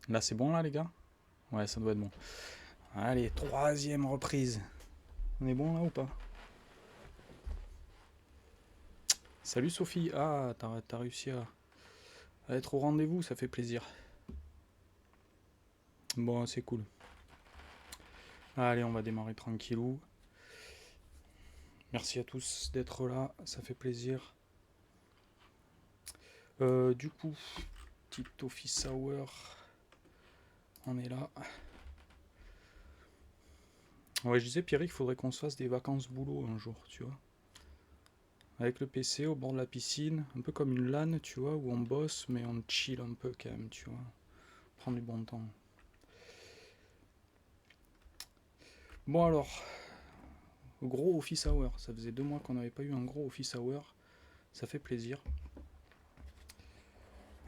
Là c'est bon là les gars? Ouais, ça doit être bon. Allez, troisième reprise. On est bon là ou pas? Salut Sophie. Ah, t'as réussi à être au rendez-vous, ça fait plaisir. Bon, c'est cool. Allez, on va démarrer tranquillou. Merci à tous d'être là, ça fait plaisir. Du coup, petite office hour. On est là. Ouais, je disais Pierrick, il faudrait qu'on se fasse des vacances boulot un jour, tu vois. Avec le PC au bord de la piscine, un peu comme une LAN, tu vois, où on bosse, mais on chill un peu quand même, tu vois. Prend du bon temps. Bon alors, gros office hour. Ça faisait 2 mois qu'on n'avait pas eu un gros office hour. Ça fait plaisir.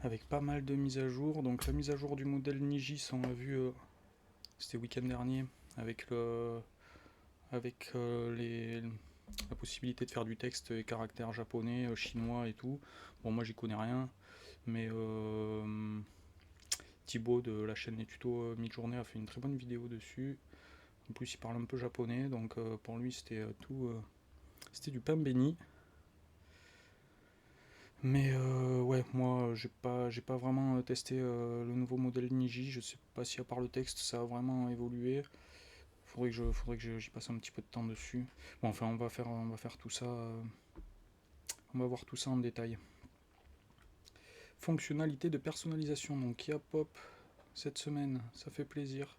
Avec pas mal de mises à jour. Donc la mise à jour du modèle Nigis, on l'a vu, c'était week-end dernier, avec la possibilité de faire du texte et caractères japonais, chinois et tout. Bon, moi j'y connais rien, mais Thibaut de la chaîne Les Tutos Mid-Journée a fait une très bonne vidéo dessus. En plus, il parle un peu japonais, donc pour lui c'était c'était du pain béni. Mais ouais, moi j'ai pas vraiment testé le nouveau modèle Niji. Je sais pas si à part le texte ça a vraiment évolué. Faudrait que j'y passe un petit peu de temps dessus. Bon, enfin on va faire tout ça. On va voir tout ça en détail. Fonctionnalité de personnalisation. Donc il y a Pop cette semaine, ça fait plaisir.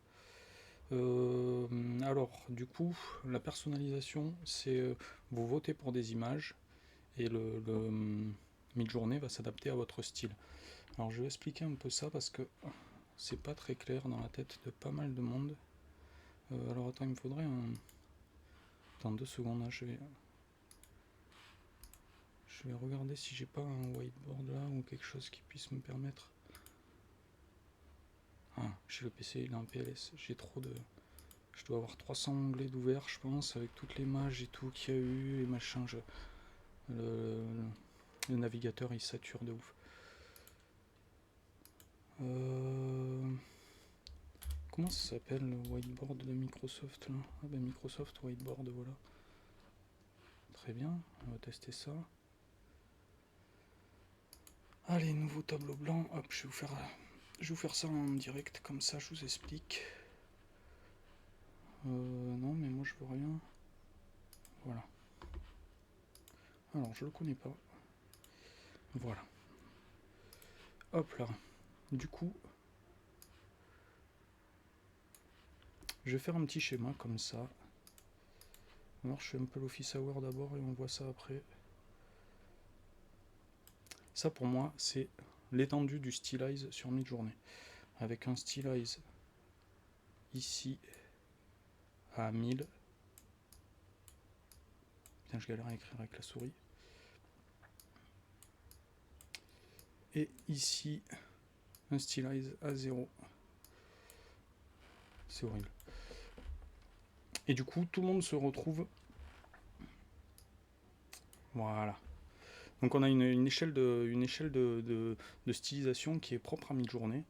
Alors du coup, la personnalisation, c'est vous votez pour des images et le Midjourney va s'adapter à votre style. Alors je vais expliquer un peu ça parce que c'est pas très clair dans la tête de pas mal de monde. Alors attends, il me faudrait un... Attends 2 secondes, là, je vais regarder si j'ai pas un whiteboard là ou quelque chose qui puisse me permettre... Ah, j'ai le PC, il est en PLS, Je dois avoir 300 onglets d'ouvert, je pense, avec toutes les mages et tout qu'il y a eu, les machins. Le, le navigateur il sature de ouf. Comment ça s'appelle le whiteboard de Microsoft là? Ah ben Microsoft Whiteboard, voilà. Très bien, on va tester ça. Allez, nouveau tableau blanc. Hop, je vais vous faire ça en direct, comme ça je vous explique. Non, mais moi je veux rien. Voilà. Alors, je le connais pas. Voilà. Hop là. Du coup, je vais faire un petit schéma comme ça. Alors, je fais un peu l'Office Hour d'abord et on voit ça après. Ça, pour moi, c'est l'étendue du stylize sur mid-journée. Avec un stylize ici à 1000. Putain, je galère à écrire avec la souris. Et ici, un stylize à 0. C'est horrible. Et du coup, tout le monde se retrouve. Voilà. Donc on a une échelle de stylisation qui est propre à mid-journée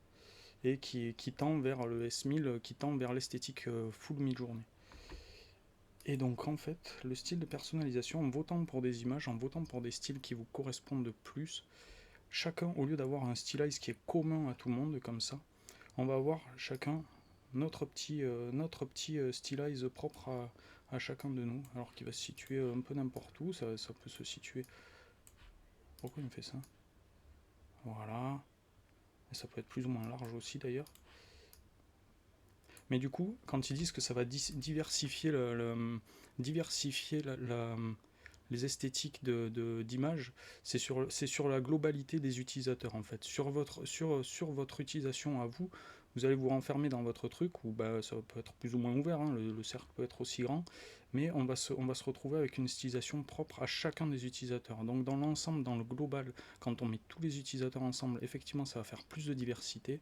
et qui tend vers le S1000, qui tend vers l'esthétique full mid-journée. Et donc en fait, le style de personnalisation, en votant pour des images, en votant pour des styles qui vous correspondent de plus, chacun, au lieu d'avoir un stylize qui est commun à tout le monde comme ça, on va avoir chacun notre petit stylize propre à chacun de nous, alors qu'il va se situer un peu n'importe où, ça peut se situer... Pourquoi il me fait ça? Voilà. Et ça peut être plus ou moins large aussi d'ailleurs. Mais du coup, quand ils disent que ça va diversifier, les esthétiques d'images, c'est sur la globalité des utilisateurs en fait. Sur votre utilisation à vous, vous allez vous renfermer dans votre truc, où bah, ça peut être plus ou moins ouvert, hein, le cercle peut être aussi grand, mais on va se retrouver avec une stylisation propre à chacun des utilisateurs. Donc dans l'ensemble, dans le global, quand on met tous les utilisateurs ensemble, effectivement ça va faire plus de diversité,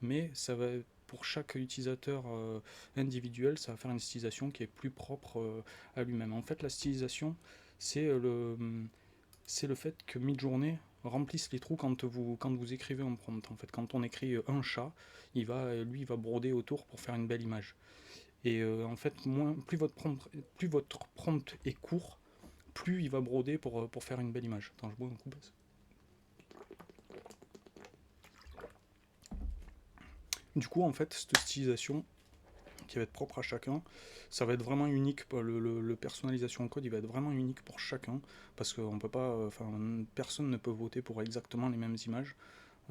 mais ça va, pour chaque utilisateur individuel, ça va faire une stylisation qui est plus propre à lui-même. En fait, la stylisation, c'est le fait que Midjourney remplisse les trous quand vous écrivez un prompt. En fait, quand on écrit un chat, il va broder autour pour faire une belle image. Et en fait, plus votre prompt est court, plus il va broder pour faire une belle image. Attends, je bois un coup. Du coup, en fait, cette stylisation qui va être propre à chacun, ça va être vraiment unique. Le personnalisation code, il va être vraiment unique pour chacun, parce qu'on peut pas, personne ne peut voter pour exactement les mêmes images.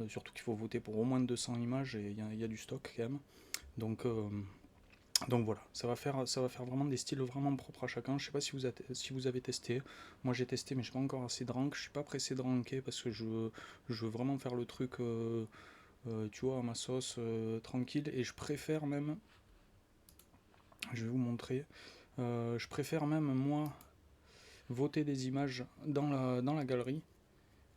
Surtout qu'il faut voter pour au moins 200 images et il y a du stock quand même. Donc voilà, ça va faire vraiment des styles vraiment propres à chacun. Je sais pas si vous avez testé. Moi j'ai testé, mais je n'ai pas encore assez de rank. Je suis pas pressé de ranker parce que je veux vraiment faire le truc, tu vois, à ma sauce, tranquille. Et je préfère même, je vais vous montrer, je préfère même moi voter des images dans la galerie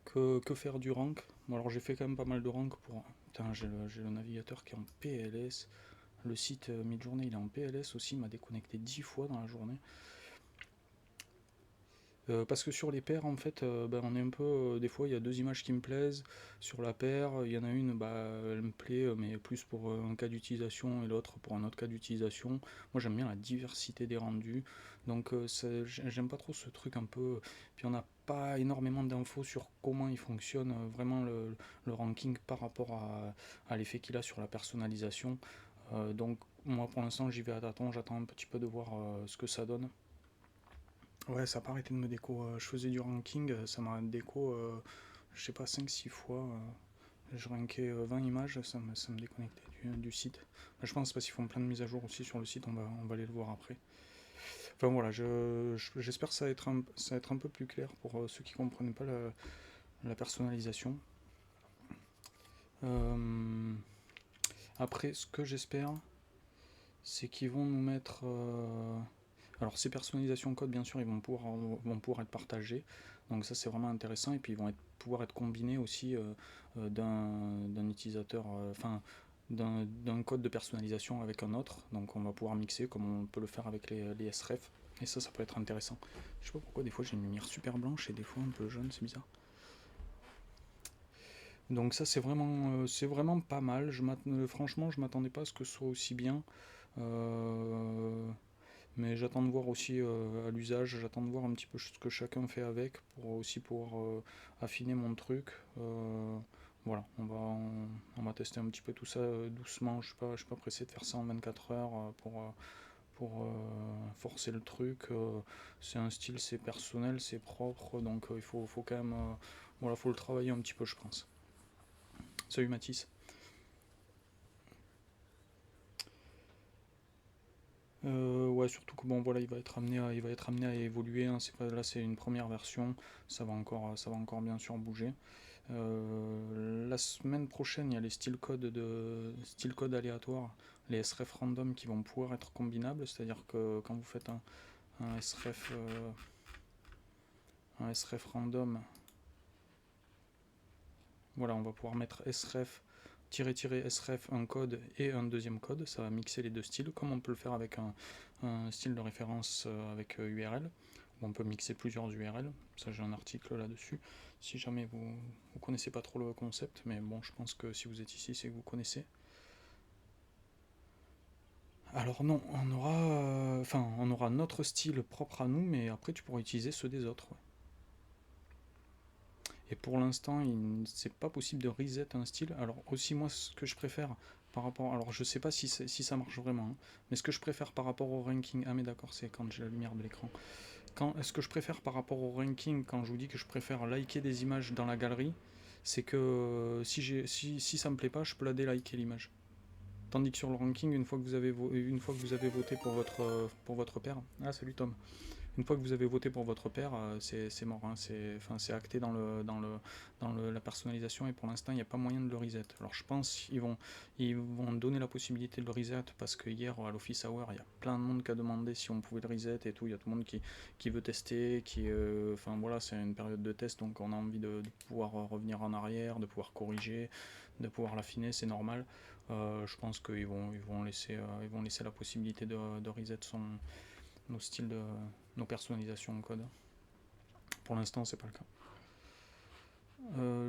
que faire du rank. Bon, alors j'ai fait quand même pas mal de rank pour... Putain, j'ai le navigateur qui est en PLS. Le site Midjourney il est en PLS aussi, il m'a déconnecté 10 fois dans la journée. Parce que sur les paires, en fait, on est un peu... des fois, il y a deux images qui me plaisent. Sur la paire, il y en a une, elle me plaît, mais plus pour un cas d'utilisation et l'autre pour un autre cas d'utilisation. Moi, j'aime bien la diversité des rendus. Donc, j'aime pas trop ce truc un peu... Puis, on n'a pas énormément d'infos sur comment il fonctionne, vraiment le ranking par rapport à l'effet qu'il a sur la personnalisation. Donc, moi, pour l'instant, j'y vais à tâtons. J'attends un petit peu de voir ce que ça donne. Ouais, ça n'a pas arrêté de me déco. Je faisais du ranking, ça m'a déco, je sais pas, 5-6 fois. Je rankais 20 images, ça me déconnectait du site. Je pense parce qu'ils font plein de mises à jour aussi sur le site, on va aller le voir après. Enfin voilà, j'espère que ça va être un peu plus clair pour ceux qui ne comprennent pas la personnalisation. Après, ce que j'espère, c'est qu'ils vont nous mettre... Alors ces personnalisations code, bien sûr, ils vont pouvoir être partagées. Donc ça, c'est vraiment intéressant. Et puis ils vont pouvoir être combinés aussi d'un utilisateur, d'un code de personnalisation avec un autre. Donc on va pouvoir mixer comme on peut le faire avec les sref. Et ça peut être intéressant. Je sais pas pourquoi des fois j'ai une lumière super blanche et des fois un peu jaune, c'est bizarre. Donc ça c'est vraiment pas mal. Franchement je m'attendais pas à ce que ce soit aussi bien. Euh, mais j'attends de voir aussi à l'usage, j'attends de voir un petit peu ce que chacun fait avec pour aussi pouvoir affiner mon truc. Voilà, on va tester un petit peu tout ça doucement. Je suis pas pressé de faire ça en 24 heures pour forcer le truc. C'est un style, c'est personnel, c'est propre, donc faut quand même, voilà, faut le travailler un petit peu, je pense. Salut Mathis. Ouais, surtout que bon, voilà, il va être amené à évoluer. Hein, c'est pas, là, c'est une première version. Ça va encore bien sûr bouger. La semaine prochaine, il y a les style code aléatoires, les sref random qui vont pouvoir être combinables. C'est-à-dire que quand vous faites un sref, un sref random, voilà, on va pouvoir mettre sref sref un code et un deuxième code, ça va mixer les deux styles, comme on peut le faire avec un style de référence avec URL, où on peut mixer plusieurs URL, ça j'ai un article là-dessus, si jamais vous connaissez pas trop le concept, mais bon, je pense que si vous êtes ici, c'est que vous connaissez. Alors non, on aura notre style propre à nous, mais après tu pourras utiliser ceux des autres. Ouais. Et pour l'instant, c'est pas possible de reset un style. Alors aussi moi, ce que je préfère par rapport, alors je sais pas si ça marche vraiment, hein, mais ce que je préfère par rapport au ranking, ah mais d'accord, c'est quand j'ai la lumière de l'écran. Ce que je préfère par rapport au ranking, quand je vous dis que je préfère liker des images dans la galerie, c'est que si ça me plaît pas, je peux la déliker l'image. Tandis que sur le ranking, une fois que vous avez voté pour votre paire, ah salut Tom, une fois que vous avez voté pour votre père, c'est mort. Hein, c'est acté la personnalisation et pour l'instant, il n'y a pas moyen de le reset. Alors je pense ils vont donner la possibilité de le reset parce que hier, à l'Office Hour, il y a plein de monde qui a demandé si on pouvait le reset et tout. Il y a tout le monde qui veut tester, enfin voilà, c'est une période de test, donc on a envie de pouvoir revenir en arrière, de pouvoir corriger, de pouvoir l'affiner, c'est normal. Je pense ils vont laisser la possibilité de reset nos styles nos personnalisations en code. Pour l'instant, c'est pas le cas.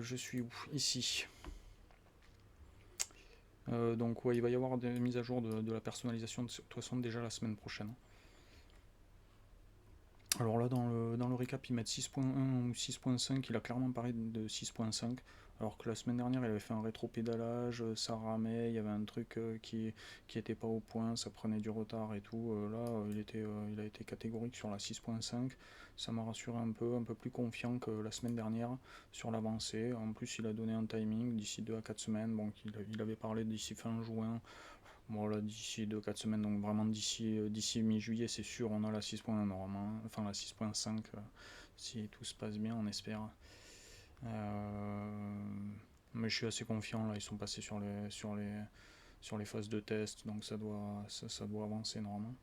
Je suis où? Ici. Donc ouais, il va y avoir des mises à jour de la personnalisation de toute façon déjà la semaine prochaine. Alors là, dans le récap, ils mettent 6.1 ou 6.5. Il a clairement parlé de 6.5. Alors que la semaine dernière, il avait fait un rétro-pédalage, ça ramait, il y avait un truc qui était pas au point, ça prenait du retard et tout. Là, il a été catégorique sur la 6.5. Ça m'a rassuré un peu plus confiant que la semaine dernière sur l'avancée. En plus, il a donné un timing d'ici 2 à 4 semaines. Donc, il avait parlé d'ici fin juin. Bon, là, d'ici 2-4 semaines, donc vraiment d'ici mi-juillet, c'est sûr, on a la 6.1 normalement, enfin la 6.5, si tout se passe bien, on espère. Mais je suis assez confiant, là, ils sont passés sur les phases de test, donc ça doit avancer normalement.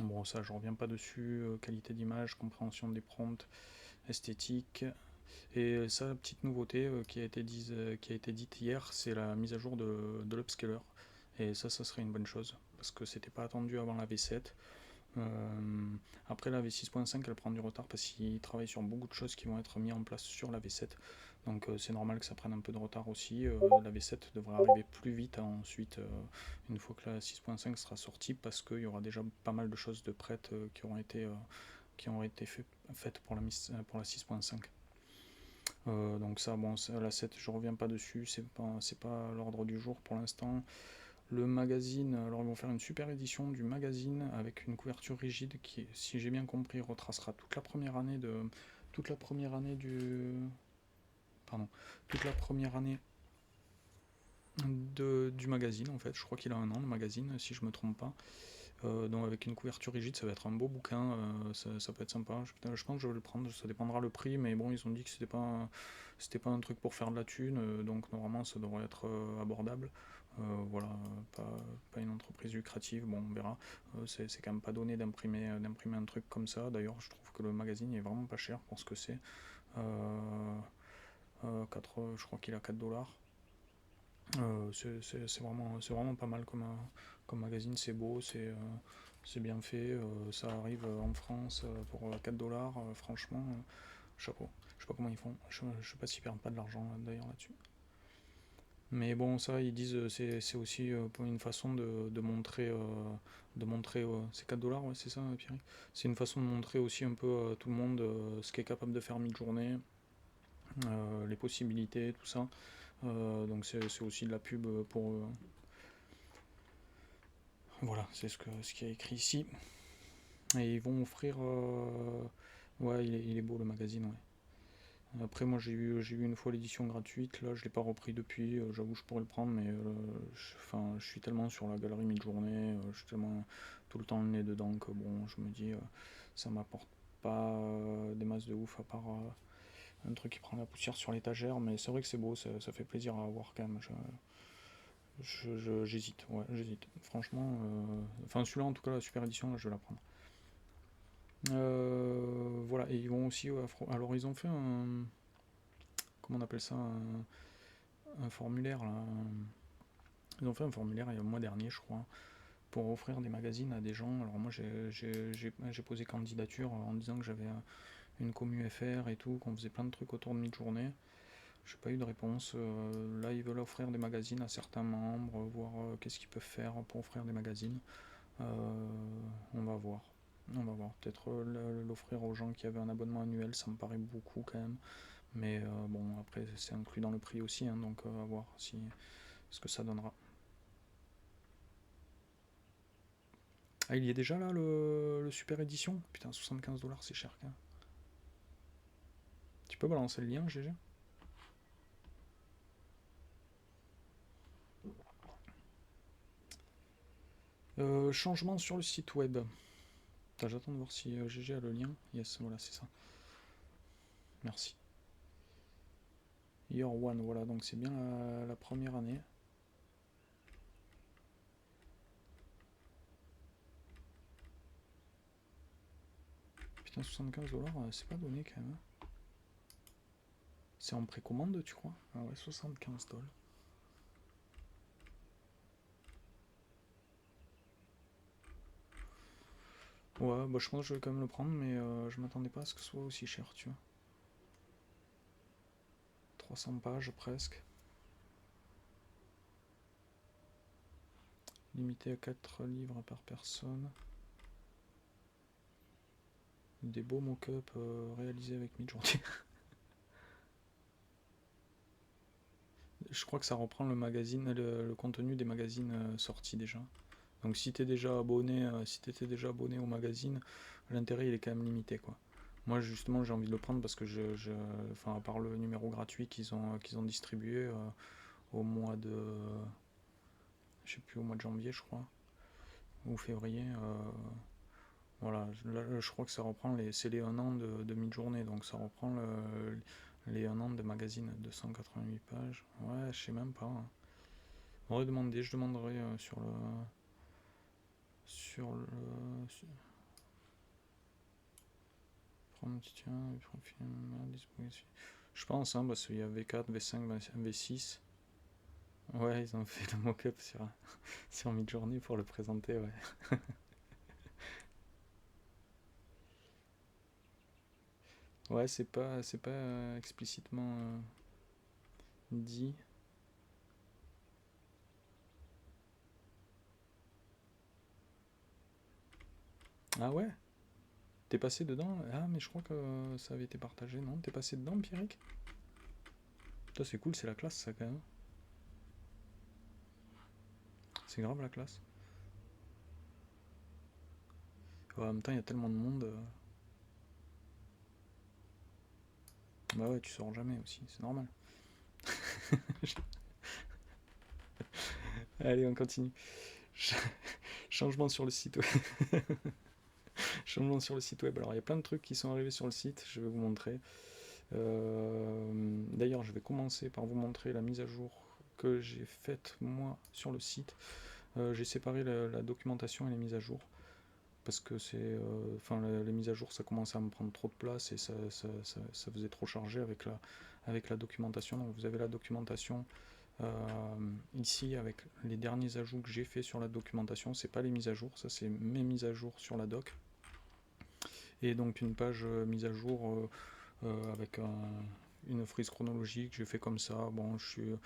Bon, ça, je reviens pas dessus, qualité d'image, compréhension des prompts, esthétique. Et ça, petite nouveauté qui a été dite hier, c'est la mise à jour de l'upscaler. Et ça serait une bonne chose, parce que c'était pas attendu avant la V7. Après la V6.5, elle prend du retard parce qu'il travaille sur beaucoup de choses qui vont être mises en place sur la V7. Donc c'est normal que ça prenne un peu de retard aussi. La V7 devrait arriver plus vite ensuite, une fois que la 6.5 sera sortie, parce qu'il y aura déjà pas mal de choses de prêtes qui auront été faites pour la 6.5. Donc ça, bon, la 7, je reviens pas dessus, c'est pas l'ordre du jour pour l'instant. Le magazine, alors ils vont faire une super édition du magazine avec une couverture rigide qui, si j'ai bien compris, retracera toute la première année pardon, toute la première année du magazine en fait. Je crois qu'il a un an le magazine, si je me trompe pas. Donc avec une couverture rigide, ça va être un beau bouquin, ça peut être sympa. Je pense que je vais le prendre, ça dépendra le prix, mais bon, ils ont dit que c'était pas un truc pour faire de la thune, donc normalement ça devrait être abordable. Voilà, pas une entreprise lucrative, bon, on verra. C'est quand même pas donné d'imprimer un truc comme ça. D'ailleurs, je trouve que le magazine est vraiment pas cher pour ce que c'est. Je crois qu'il a 4 dollars. C'est vraiment pas mal comme magazine, c'est beau, c'est bien fait, ça arrive en France pour 4 dollars, franchement, chapeau. Je sais pas comment ils font, je sais pas s'ils perdent pas de l'argent d'ailleurs là-dessus. Mais bon, ça, ils disent c'est aussi pour une façon de montrer c'est 4 dollars, ouais, c'est ça, Pierre. C'est une façon de montrer aussi un peu à tout le monde ce qu'est capable de faire Midjourney, les possibilités, tout ça. Donc c'est aussi de la pub pour eux. Voilà, c'est ce qui est écrit ici. Et ils vont offrir. Ouais, il est beau le magazine, ouais. Après, moi j'ai eu une fois l'édition gratuite, là je l'ai pas repris depuis, j'avoue je pourrais le prendre, mais enfin, je suis tellement sur la galerie Midjourney, je suis tellement tout le temps le nez dedans que bon, je me dis, ça m'apporte pas des masses de ouf à part un truc qui prend la poussière sur l'étagère, mais c'est vrai que c'est beau, ça fait plaisir à avoir quand même. J'hésite, ouais, j'hésite. Franchement, enfin celui-là en tout cas, la super édition, là, je vais la prendre. Voilà, et ils vont aussi, alors ils ont fait comment on appelle ça, un formulaire là. Ils ont fait un formulaire il y a le mois dernier, je crois, pour offrir des magazines à des gens. Alors moi j'ai posé candidature en disant que j'avais une commu FR et tout, qu'on faisait plein de trucs autour de Midjourney. J'ai pas eu de réponse. Là, ils veulent offrir des magazines à certains membres, voir qu'est-ce qu'ils peuvent faire pour offrir des magazines. On va voir. On va voir. Peut-être l'offrir aux gens qui avaient un abonnement annuel, ça me paraît beaucoup quand même. Mais bon, après, c'est inclus dans le prix aussi, hein, donc à voir ce que ça donnera. Ah, il y est déjà là le super édition. Putain, 75 dollars, c'est cher quand même. Tu peux balancer le lien, GG? Changement sur le site web. J'attends de voir si GG a le lien. Yes, voilà, c'est ça. Merci. Year One, voilà, donc c'est bien la première année. Putain, 75 dollars, c'est pas donné quand même. C'est en précommande, tu crois? Ah ouais, 75 dollars. Ouais, bah je pense que je vais quand même le prendre, mais je m'attendais pas à ce que ce soit aussi cher, tu vois. 300 pages presque. Limité à 4 livres par personne. Des beaux mock-ups réalisés avec Midjourney. Je crois que ça reprend le magazine, le contenu des magazines sortis déjà. Donc si t'es déjà abonné, si t'étais déjà abonné au magazine, l'intérêt il est quand même limité quoi. Moi justement j'ai envie de le prendre parce que enfin à part le numéro gratuit qu'ils ont distribué au mois de, je sais plus au mois de janvier je crois ou février, voilà là, je crois que ça reprend c'est les 1 an de Midjourney donc ça reprend les 1 an de magazine de 188 pages. Ouais je sais même pas. On va demander, je demanderai sur le prendre tiens, je pense, hein, parce qu'il y a V4, V5, V6. Ouais, ils ont fait le mock-up sur Midjourney pour le présenter, ouais. Ouais, c'est pas explicitement dit. Ah ouais? T'es passé dedans? Ah, mais je crois que ça avait été partagé, non? T'es passé dedans, Pierrick? Toi, c'est cool, c'est la classe, ça, quand même. C'est grave, la classe. Ouais, en même temps, il y a tellement de monde. Bah ouais, tu sors jamais aussi, c'est normal. Allez, on continue. Changement sur le site web. Changement sur le site web. Alors, il y a plein de trucs qui sont arrivés sur le site, je vais vous montrer. D'ailleurs, je vais commencer par vous montrer la mise à jour que j'ai faite moi sur le site. J'ai séparé la documentation et les mises à jour parce que enfin, les mises à jour ça commençait à me prendre trop de place et ça faisait trop chargé avec la documentation. Donc vous avez la documentation Ici, avec les derniers ajouts que j'ai fait sur la documentation, c'est pas les mises à jour, ça c'est mes mises à jour sur la doc. Et donc une page mise à jour avec une frise chronologique, j'ai fait comme ça. Bon, je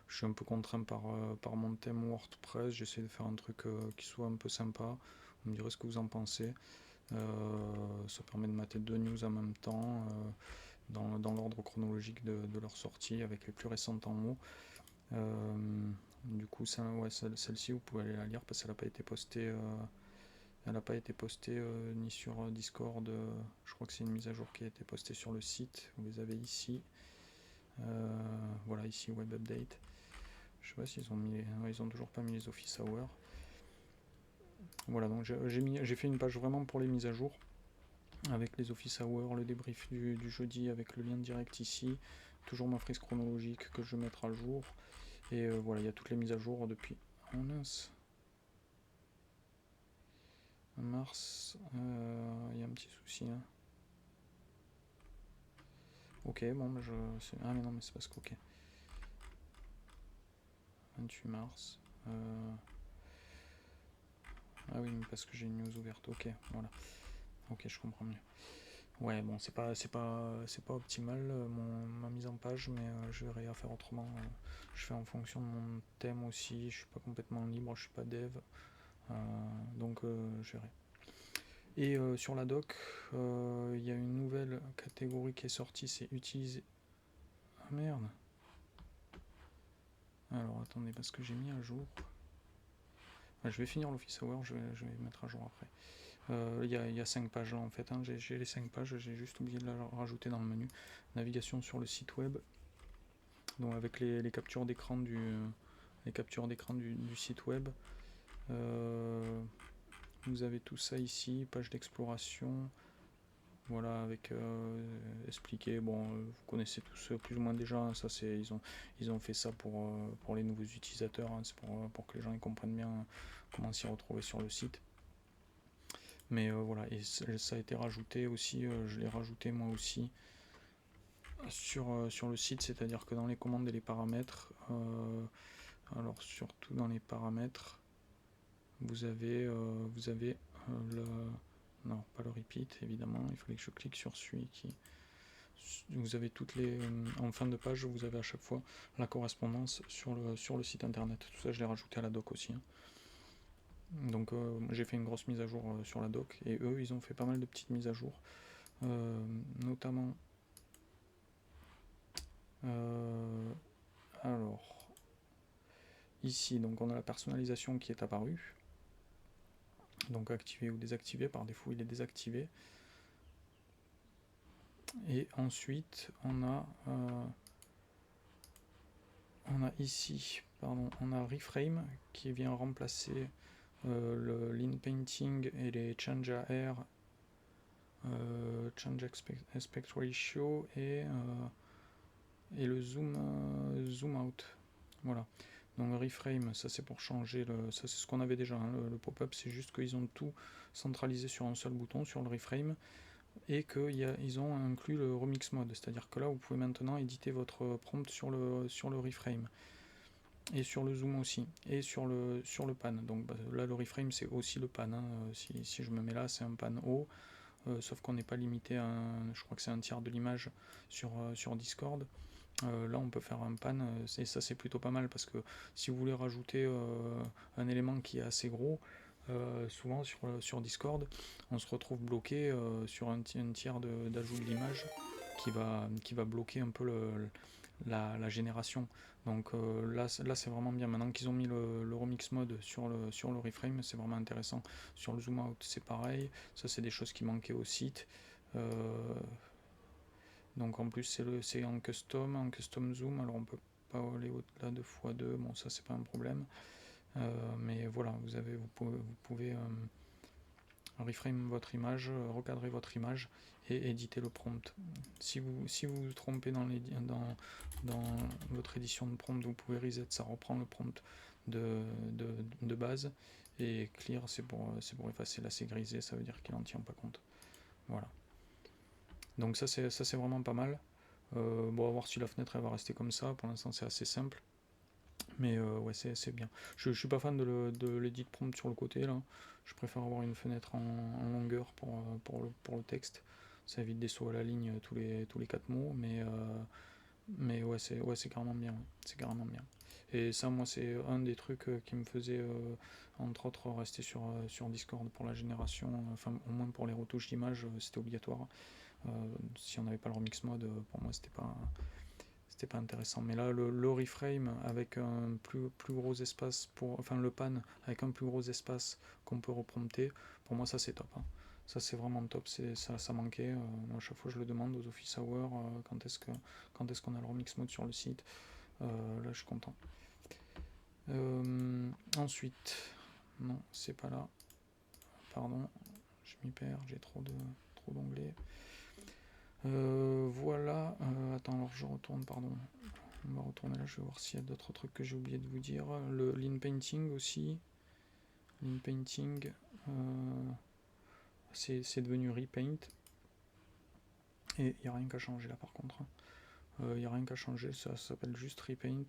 suis un peu contraint par mon thème WordPress, j'essaie de faire un truc qui soit un peu sympa. Vous me direz ce que vous en pensez. Ça permet de mater 2 news en même temps, dans l'ordre chronologique de leur sortie, avec les plus récentes en haut. Du coup, ouais, celle-ci, vous pouvez aller la lire parce qu'elle n'a pas été postée. Elle n'a pas été postée ni sur Discord. Je crois que c'est une mise à jour qui a été postée sur le site. Vous les avez ici. Voilà, ici Web Update. Je sais pas s'ils ont mis. Ils ont toujours pas mis les Office Hours. Voilà, donc j'ai fait une page vraiment pour les mises à jour, avec les Office Hours, le débrief du jeudi avec le lien direct ici, toujours ma frise chronologique que je vais mettre à jour. Et voilà, il y a toutes les mises à jour depuis. Oh mince. Mars, il y a un petit souci. Hein. Ok, bon, mais ah, mais non, mais c'est parce que. Ok. 28 mars. Ah oui, mais parce que j'ai une news ouverte. Ok, voilà. Ok, je comprends mieux. Ouais, bon, c'est pas optimal ma mise en page, mais je verrai à faire autrement. Je fais en fonction de mon thème aussi. Je suis pas complètement libre, je suis pas dev, donc je verrai. Et sur la doc, il y a une nouvelle catégorie qui est sortie, c'est utiliser. Ah merde. Alors attendez, parce que j'ai mis à jour. Je vais finir l'Office Hour, je vais mettre à jour après. Il y a 5 pages là en fait, hein. J'ai les 5 pages, j'ai juste oublié de la rajouter dans le menu. Navigation sur le site web, donc avec les captures d'écran du site web. Vous avez tout ça ici, page d'exploration. Voilà, avec expliqué, bon, vous connaissez tous plus ou moins déjà, hein, ça c'est, ils ont fait ça pour les nouveaux utilisateurs, hein, c'est pour que les gens ils comprennent bien comment s'y retrouver sur le site. Mais voilà, et ça a été rajouté aussi, je l'ai rajouté moi aussi sur le site, c'est-à-dire que dans les commandes et les paramètres, alors surtout dans les paramètres, vous avez le... Non, pas le repeat, évidemment, il fallait que je clique sur celui qui... Vous avez toutes les... En fin de page, vous avez à chaque fois la correspondance sur le site internet. Tout ça, je l'ai rajouté à la doc aussi. Hein. Donc j'ai fait une grosse mise à jour sur la doc, et eux, ils ont fait pas mal de petites mises à jour. Notamment... alors... Ici, donc on a la personnalisation qui est apparue. Donc activé ou désactivé, par défaut il est désactivé. Et ensuite on a ici, on a Reframe qui vient remplacer le Lean Painting et les Change AR, Change Aspect Ratio et le Zoom Out. Voilà. Donc Reframe, ça c'est pour changer, ça c'est ce qu'on avait déjà, hein, le pop-up, c'est juste qu'ils ont tout centralisé sur un seul bouton, sur le Reframe, et qu'ils ont inclus le Remix Mode, c'est-à-dire que là vous pouvez maintenant éditer votre prompt sur le Reframe, et sur le Zoom aussi, et sur le pan. Donc là le Reframe c'est aussi le pan, hein. Si je me mets là c'est un pan haut, sauf qu'on n'est pas limité à je crois que c'est un tiers de l'image sur Discord. Là on peut faire un pan, et ça c'est plutôt pas mal parce que si vous voulez rajouter un élément qui est assez gros, souvent sur Discord on se retrouve bloqué sur un tiers d'ajout de l'image qui va bloquer un peu la génération. Donc là c'est vraiment bien. Maintenant qu'ils ont mis le remix mode sur le Reframe, c'est vraiment intéressant. Sur le zoom out c'est pareil, ça c'est des choses qui manquaient au site. Donc en plus c'est en custom zoom, alors on peut pas aller au-delà de x2, bon ça c'est pas un problème. Mais voilà, vous pouvez reframe votre image, recadrer votre image et éditer le prompt. Si vous vous trompez dans votre édition de prompt, vous pouvez reset, ça reprend le prompt de base, et clear c'est pour effacer. Là c'est grisé, ça veut dire qu'il n'en tient pas compte. Voilà. Donc ça c'est vraiment pas mal. Bon, à voir si la fenêtre elle va rester comme ça. Pour l'instant c'est assez simple. Mais ouais, c'est bien. Je suis pas fan de l'edit prompt sur le côté là. Je préfère avoir une fenêtre en longueur pour le texte. Ça évite des sauts à la ligne tous les 4 mots, mais ouais, c'est carrément bien. Ouais. C'est carrément bien. Et ça, moi, c'est un des trucs qui me faisait, entre autres, rester sur Discord pour la génération, enfin, au moins pour les retouches d'images, c'était obligatoire. Si on n'avait pas le remix mode, pour moi, c'était pas intéressant. Mais là, le reframe avec un plus gros espace enfin le pan avec un plus gros espace qu'on peut reprompter, pour moi ça c'est top. Hein. Ça c'est vraiment top, ça manquait. À chaque fois je le demande aux office hours quand est-ce qu'on a le remix mode sur le site. Là je suis content. Ensuite, non c'est pas là. Pardon, je m'y perds, j'ai trop d'onglets. Voilà. Attends, alors je retourne, pardon. On va retourner là, je vais voir s'il y a d'autres trucs que j'ai oublié de vous dire. Le lean painting aussi. Lean painting, c'est devenu repaint. Et il n'y a rien qu'à changer là par contre. Il n'y a rien qu'à changer, ça s'appelle juste repaint.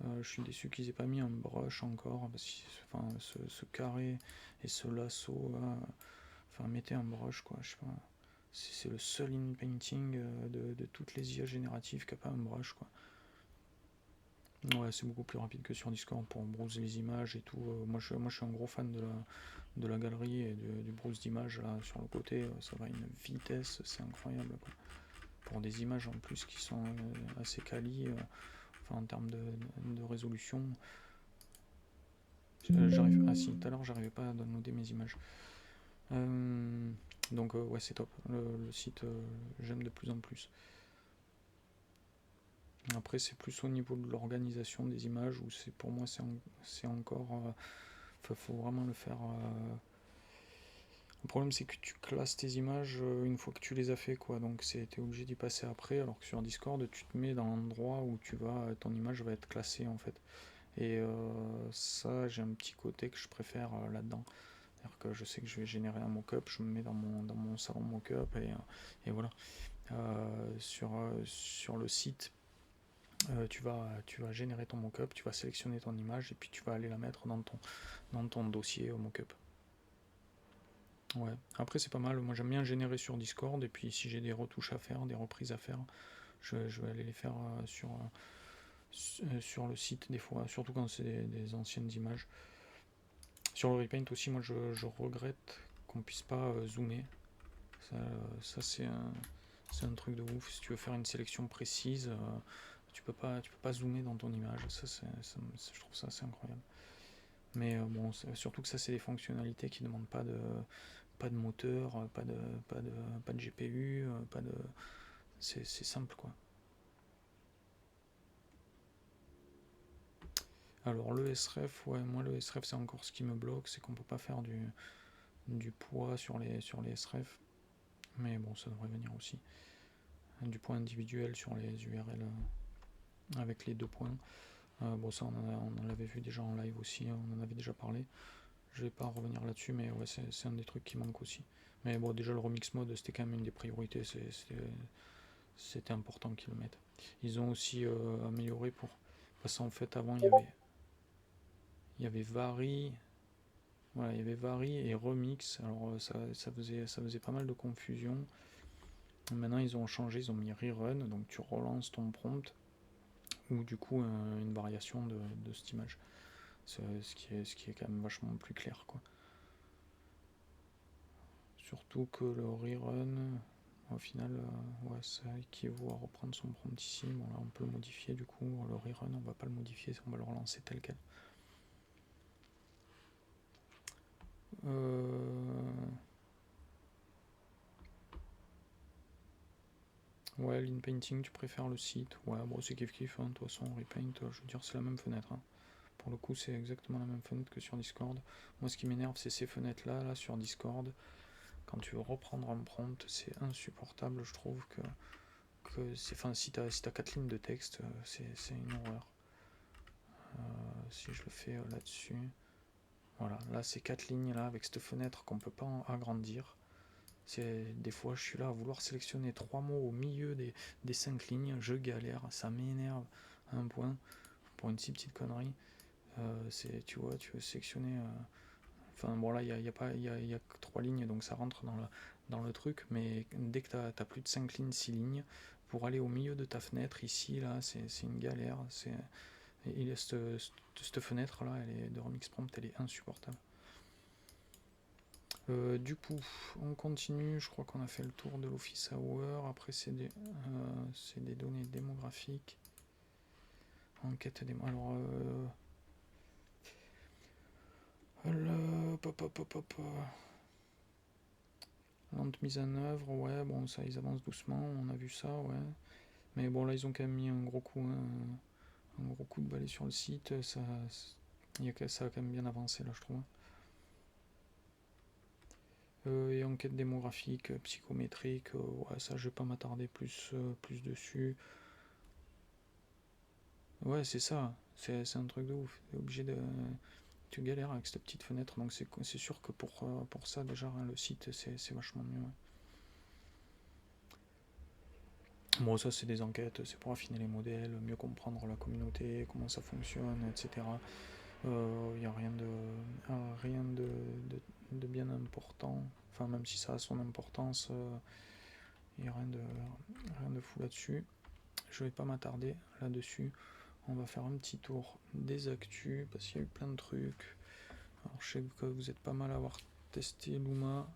Je suis déçu qu'ils aient pas mis un brush encore. Parce que, enfin, ce carré et ce lasso là. Enfin, mettez un brush quoi, je sais pas. C'est le seul in painting de toutes les IA génératives qui n'a pas un brush quoi. Ouais, c'est beaucoup plus rapide que sur Discord pour browser les images et tout. Moi, je suis un gros fan de la galerie et du browse d'images là sur le côté. Ça va à une vitesse, c'est incroyable quoi. Pour des images en plus qui sont assez quali, enfin en termes de résolution. Ah si, tout à l'heure j'arrivais pas à downloader mes images. Donc ouais, c'est top. Le site, j'aime de plus en plus. Après, c'est plus au niveau de l'organisation des images où pour moi c'est encore. Faut vraiment le faire. Le problème, c'est que tu classes tes images une fois que tu les as fait, quoi. Donc, t'es obligé d'y passer après. Alors que sur Discord, tu te mets dans l'endroit où ton image va être classée, en fait. Et ça, j'ai un petit côté que je préfère là-dedans. C'est-à-dire que je sais que je vais générer un mockup, je me mets dans mon salon mockup et voilà. Sur le site, tu vas générer ton mockup, tu vas sélectionner ton image et puis tu vas aller la mettre dans ton dossier mockup. Ouais, après c'est pas mal, moi j'aime bien générer sur Discord et puis si j'ai des retouches à faire, des reprises à faire, je vais aller les faire sur le site des fois, surtout quand c'est des anciennes images. Sur le repaint aussi, moi je regrette qu'on puisse pas zoomer. Ça c'est un truc de ouf. Si tu veux faire une sélection précise, tu peux pas zoomer dans ton image. Je trouve ça assez incroyable. Mais bon, surtout que ça c'est des fonctionnalités qui ne demandent pas de moteur, pas de GPU, c'est simple quoi. Alors le SREF, ouais, moi le SREF c'est encore ce qui me bloque, c'est qu'on peut pas faire du poids sur les SREF. Mais bon, ça devrait venir aussi. Du poids individuel sur les URL avec les 2 points. Bon, ça on en l'avait vu déjà en live aussi, on en avait déjà parlé. Je vais pas revenir là-dessus, mais ouais, c'est un des trucs qui manque aussi. Mais bon, déjà le remix mode c'était quand même une des priorités, c'était important qu'ils le mettent. Ils ont aussi amélioré parce qu'en fait avant il y avait Vari, voilà, il y avait Vari et Remix. Alors ça faisait pas mal de confusion. Maintenant ils ont changé, ils ont mis Rerun, donc tu relances ton prompt ou du coup une variation de cette image. Ce qui est quand même vachement plus clair quoi. Surtout que le rerun, au final, ouais, ça équivaut à reprendre son prompt ici. Bon, là, on peut le modifier du coup. Le rerun, on va pas le modifier, on va le relancer tel quel. Ouais, l'in-painting, tu préfères le site. Ouais, bon, c'est kiff-kiff, hein. De toute façon, repaint, je veux dire, c'est la même fenêtre. Hein. Pour le coup, c'est exactement la même fenêtre que sur Discord. Moi, ce qui m'énerve, c'est ces fenêtres-là, là, sur Discord. Quand tu veux reprendre un prompt, c'est insupportable, je trouve enfin, si t'as 4 lignes de texte, c'est une horreur. Si je le fais là-dessus, voilà, là c'est 4 lignes là avec cette fenêtre qu'on peut pas agrandir. Des fois je suis là à vouloir sélectionner 3 mots au milieu des 5 lignes, je galère, ça m'énerve à un point. pour une si petite connerie. Tu vois, tu veux sélectionner. Enfin bon là, il y a que 3 lignes, donc ça rentre dans le truc, mais dès que tu as plus de 5 lignes, 6 lignes, pour aller au milieu de ta fenêtre, ici, là, c'est une galère. Cette fenêtre là, elle est de Remix Prompt, elle est insupportable. Du coup, on continue. Je crois qu'on a fait le tour de l'Office Hour. Après, c'est des données démographiques. Enquête démo. Alors, lente mise en œuvre, ouais, bon, ça, ils avancent doucement, on a vu ça, ouais. Mais bon, là, ils ont quand même mis un gros coup, un gros coup de balai sur le site. Ça a quand même bien avancé, là, je trouve. Et enquête démographique, psychométrique, ouais, ça, je vais pas m'attarder plus dessus. Ouais, c'est ça, c'est un truc de ouf. T'es obligé de. Tu galères avec cette petite fenêtre, donc c'est sûr que pour ça, déjà, hein, le site, c'est vachement mieux. Ouais. Bon, ça, c'est des enquêtes, c'est pour affiner les modèles, mieux comprendre la communauté, comment ça fonctionne, etc. Il n'y a rien de bien important. Enfin, même si ça a son importance, il n'y a rien de fou là-dessus. Je vais pas m'attarder là-dessus. On va faire un petit tour des actus, parce qu'il y a eu plein de trucs. Alors, je sais que vous êtes pas mal à avoir testé Luma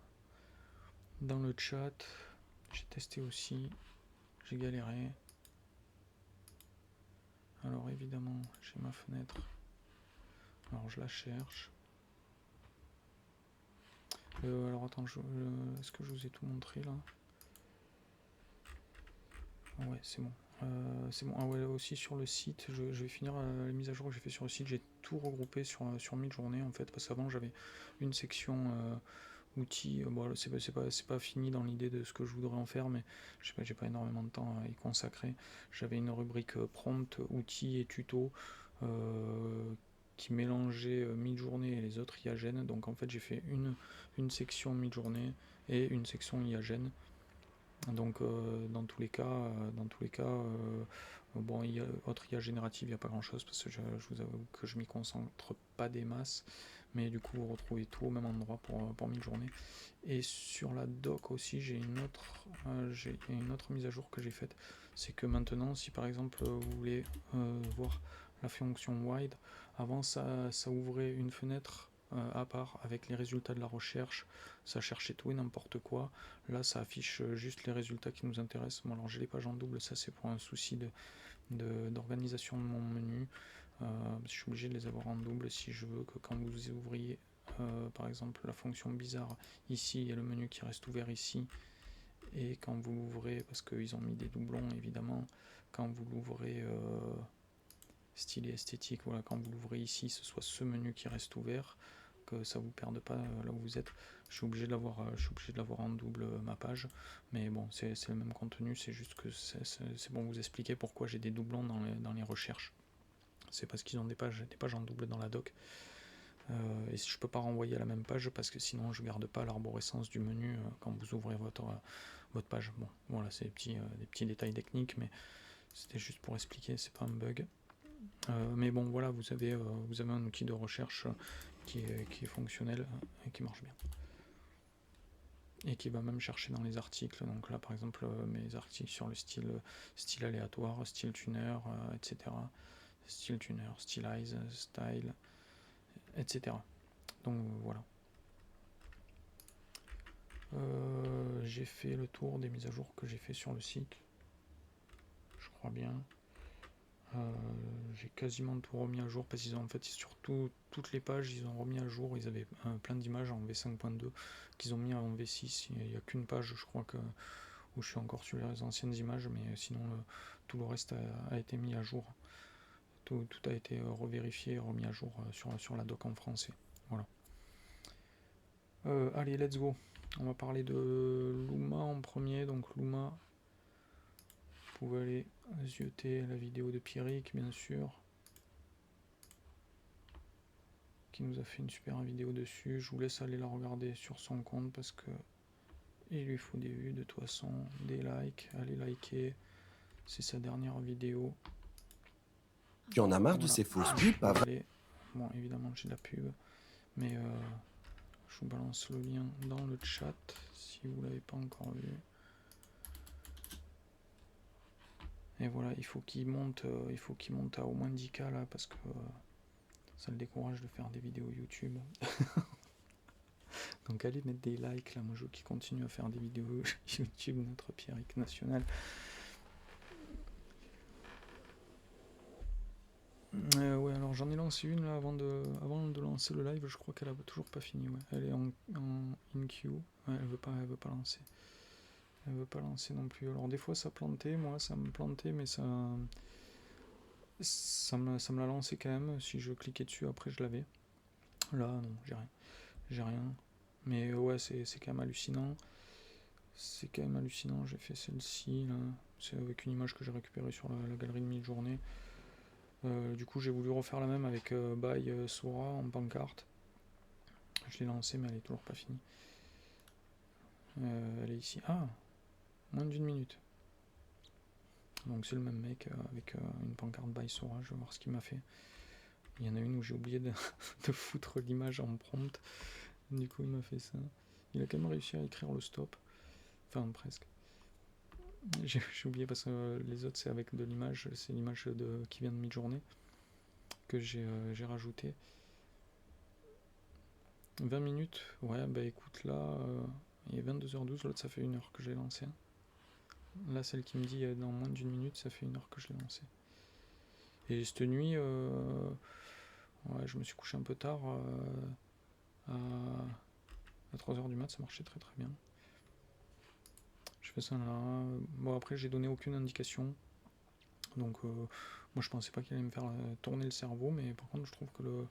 dans le chat. J'ai testé aussi. J'ai galéré. Alors, évidemment, j'ai ma fenêtre. Alors, je la cherche. Alors, attends, est-ce que je vous ai tout montré là? Ouais, c'est bon. C'est bon. Ah ouais, aussi sur le site, je vais finir les mises à jour que j'ai fait sur le site. J'ai tout regroupé sur Midjourney en fait, parce qu'avant j'avais une section outils. Bon, c'est pas fini dans l'idée de ce que je voudrais en faire, mais je sais pas, j'ai pas énormément de temps à y consacrer. J'avais une rubrique prompt, outils et tutos qui mélangeait Midjourney et les autres IAGEN. Donc en fait, j'ai fait une section Midjourney et une section IAGEN. Donc bon, autre IA générative, il n'y a pas grand chose parce que je vous avoue que je m'y concentre pas des masses, mais du coup vous retrouvez tout au même endroit pour Midjourney. Et sur la doc aussi, j'ai une autre mise à jour que j'ai faite, c'est que maintenant, si par exemple vous voulez voir la fonction wide, avant ça ouvrait une fenêtre à part avec les résultats de la recherche, ça cherchait tout et n'importe quoi. Là, ça affiche juste les résultats qui nous intéressent. Bon, alors j'ai les pages en double, ça c'est pour un souci d'organisation de mon menu. Je suis obligé de les avoir en double si je veux que quand vous ouvriez par exemple la fonction bizarre ici, il y a le menu qui reste ouvert ici. Et quand vous l'ouvrez, parce qu'ils ont mis des doublons évidemment, quand vous l'ouvrez style et esthétique, voilà, quand vous l'ouvrez ici, ce soit ce menu qui reste ouvert, que ça vous perde pas là où vous êtes. Je suis obligé de l'avoir en double ma page, mais bon, c'est le même contenu, c'est juste que c'est bon vous expliquer pourquoi j'ai des doublons dans les recherches. C'est parce qu'ils ont des pages en double dans la doc. Et si je peux pas renvoyer à la même page parce que sinon je garde pas l'arborescence du menu quand vous ouvrez votre page. Bon, voilà, c'est des petits détails techniques, mais c'était juste pour expliquer, c'est pas un bug. Mais bon, voilà, vous avez un outil de recherche qui est fonctionnel et qui marche bien. Et qui va même chercher dans les articles. Donc là, par exemple, mes articles sur le style aléatoire, style tuner, etc. Style tuner, stylize, style, etc. Donc voilà. J'ai fait le tour des mises à jour que j'ai fait sur le site. Je crois bien. J'ai quasiment tout remis à jour parce qu'ils ont en fait sur toutes les pages ils ont remis à jour. Ils avaient plein d'images en V5.2 qu'ils ont mis en V6. Il n'y a qu'une page je crois où je suis encore sur les anciennes images, mais sinon tout le reste a été mis à jour. Tout a été revérifié et remis à jour sur la doc en français. Voilà. Allez, let's go. On va parler de Luma en premier. Donc Luma, vous pouvez aller zioter la vidéo de Pierrick, bien sûr, qui nous a fait une super vidéo dessus. Je vous laisse aller la regarder sur son compte parce que il lui faut des vues de toute façon, des likes. Allez liker, c'est sa dernière vidéo. Tu en as marre de Voilà. ces fausses Je pubs, vais pas y vrai? aller. Bon, évidemment, j'ai de la pub, mais je vous balance le lien dans le chat si vous l'avez pas encore vu. Et voilà, il faut qu'il monte à au moins 10K là parce que ça le décourage de faire des vidéos YouTube. Donc allez mettre des likes là, moi je veux qu'il continue à faire des vidéos YouTube, notre Pierrick national. Ouais, alors j'en ai lancé une là avant de lancer le live, je crois qu'elle a toujours pas fini. Ouais. Elle est en in queue, ouais, elle veut pas lancer. Elle veut pas lancer non plus. Alors des fois ça plantait, moi ça me plantait, mais ça me l'a lancé quand même. Si je cliquais dessus après je l'avais. Là non, j'ai rien. Mais ouais, c'est quand même hallucinant. C'est quand même hallucinant. J'ai fait celle-ci là. C'est avec une image que j'ai récupérée sur la galerie de mi-journée. Du coup, j'ai voulu refaire la même avec By Sora en pancarte. Je l'ai lancée, mais elle est toujours pas finie. Elle est ici. Ah, moins d'une minute. Donc c'est le même mec avec une pancarte By Sora. Je vais voir ce qu'il m'a fait. Il y en a une où j'ai oublié de foutre l'image en prompt. Du coup, il m'a fait ça. Il a quand même réussi à écrire le stop. Enfin, presque. J'ai oublié parce que les autres, c'est avec de l'image. C'est l'image qui vient de mi-journée que j'ai rajouté. 20 minutes, ouais, bah écoute, là, il est 22h12, l'autre ça fait 1 heure que j'ai lancé. Là, celle qui me dit dans moins d'une minute, ça fait 1 heure que je l'ai lancé. Et cette nuit, ouais, je me suis couché un peu tard, à 3h du mat, ça marchait très très bien. Je fais ça là. Bon, après, j'ai donné aucune indication. Donc, moi je pensais pas qu'il allait me faire tourner le cerveau, mais par contre, je trouve que le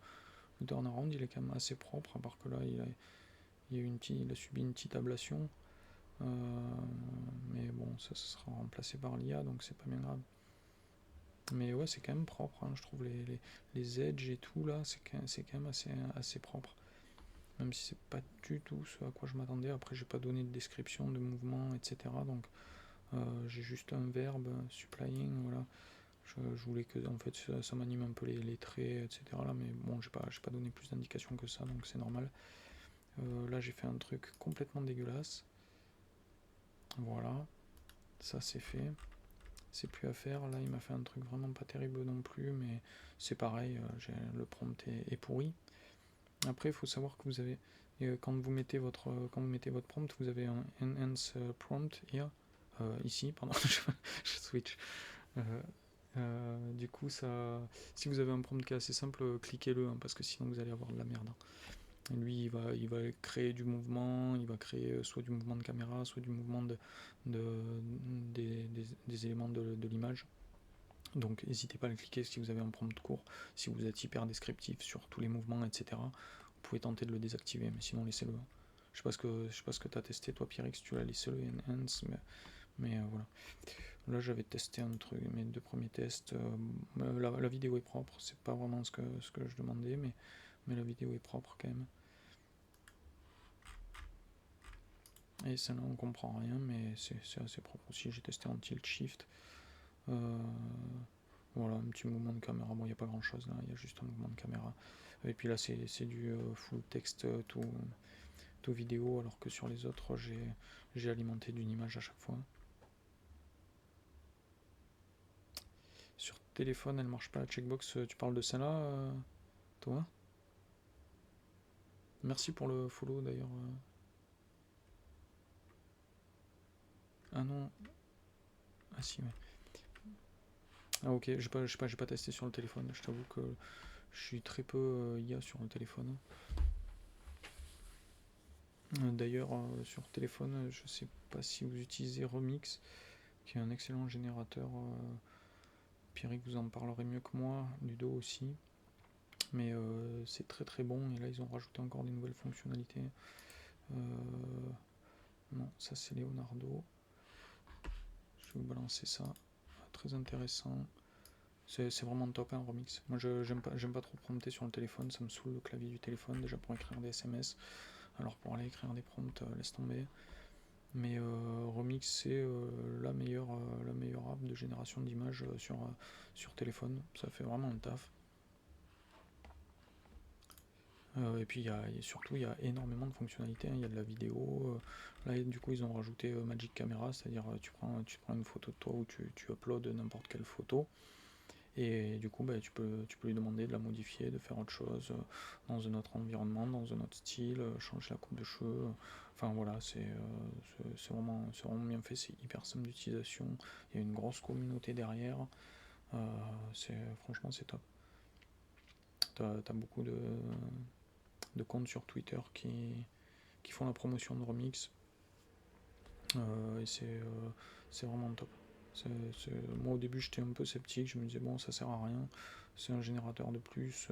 turnaround il est quand même assez propre, à part que là, il a subi une petite ablation. Mais bon, ça sera remplacé par l'IA, donc c'est pas bien grave. Mais ouais, c'est quand même propre, hein, je trouve les edges et tout là, c'est quand même assez propre. Même si c'est pas du tout ce à quoi je m'attendais. Après, j'ai pas donné de description de mouvement, etc. Donc j'ai juste un verbe, supplying, voilà. Je voulais que en fait ça m'anime un peu les traits, etc. Là, mais bon, j'ai pas donné plus d'indications que ça, donc c'est normal. Là, j'ai fait un truc complètement dégueulasse. Voilà, ça c'est fait. C'est plus à faire. Là, il m'a fait un truc vraiment pas terrible non plus, mais c'est pareil, le prompt est pourri. Après, il faut savoir que vous avez, quand vous mettez votre prompt, vous avez un enhance prompt here, ici, pardon, je switch. Du coup, si vous avez un prompt qui est assez simple, cliquez-le, hein, parce que sinon vous allez avoir de la merde. Et lui, il va créer du mouvement, il va créer soit du mouvement de caméra, soit du mouvement des éléments de l'image. Donc n'hésitez pas à le cliquer si vous avez un prompt court, si vous êtes hyper descriptif sur tous les mouvements, etc. Vous pouvez tenter de le désactiver, mais sinon laissez-le. Je sais pas ce que tu as testé toi Pierrick, si tu l'as laissé le enhance, mais voilà. Là j'avais testé un truc, mes 2 premiers tests. La vidéo est propre, c'est pas vraiment ce que je demandais, mais la vidéo est propre quand même. Et celle-là on comprend rien, mais c'est assez propre aussi. J'ai testé en tilt shift. Voilà, un petit mouvement de caméra. Bon, il n'y a pas grand chose là, il y a juste un mouvement de caméra. Et puis là, c'est du full texte, tout vidéo, alors que sur les autres, j'ai alimenté d'une image à chaque fois. Sur téléphone, elle marche pas la checkbox. Tu parles de celle-là, toi? Merci pour le follow d'ailleurs. Ah non. Ah si, ouais. Ah ok, j'ai pas testé sur le téléphone. Je t'avoue que je suis très peu IA sur le téléphone. D'ailleurs, sur téléphone, je sais pas si vous utilisez Remix, qui est un excellent générateur. Pierrick vous en parlerait mieux que moi, Ludo aussi. Mais c'est très très bon, et là ils ont rajouté encore des nouvelles fonctionnalités. Non, ça c'est Leonardo. Je vais vous balancer ça. Très intéressant. C'est vraiment top, hein, Remix. Moi j'aime pas trop prompter sur le téléphone, ça me saoule le clavier du téléphone déjà pour écrire des SMS. Alors pour aller écrire des prompts, laisse tomber. Mais Remix, c'est la meilleure app de génération d'images sur téléphone. Ça fait vraiment le taf. Et puis surtout, il y a énormément de fonctionnalités, hein. Il y a de la vidéo. Là, du coup, ils ont rajouté Magic Camera, c'est-à-dire tu prends une photo de toi ou tu uploads n'importe quelle photo. Et du coup, tu peux lui demander de la modifier, de faire autre chose, dans un autre environnement, dans un autre style, changer la coupe de cheveux. Enfin voilà, c'est vraiment bien fait, c'est hyper simple d'utilisation. Il y a une grosse communauté derrière. Franchement, c'est top. T'as beaucoup de comptes sur Twitter qui font la promotion de Remix. Et c'est vraiment top. Moi au début j'étais un peu sceptique, je me disais bon ça sert à rien, c'est un générateur de plus,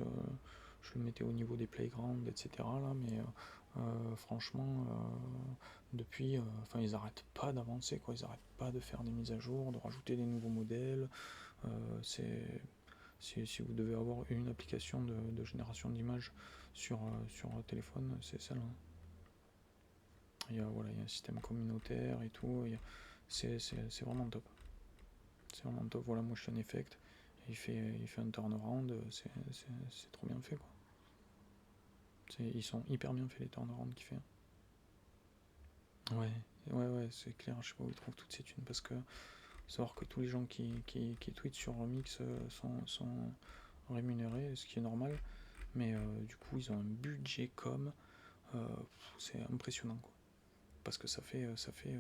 je le mettais au niveau des playgrounds, etc. Là, mais franchement, depuis, enfin ils arrêtent pas d'avancer, quoi, ils arrêtent pas de faire des mises à jour, de rajouter des nouveaux modèles. Si vous devez avoir une application de génération d'images sur téléphone, c'est celle-là. Il y a un système communautaire et tout, c'est vraiment top. C'est vraiment top. Voilà, motion effect. Il fait un turnaround, c'est trop bien fait, quoi. Ils sont hyper bien faits, les turnarounds qu'il fait. Ouais, ouais, c'est clair. Je sais pas où ils trouvent toutes ces thunes parce que savoir que tous les gens qui tweetent sur Remix sont rémunérés, ce qui est normal. Mais du coup, ils ont un budget c'est impressionnant, quoi. Parce que ça fait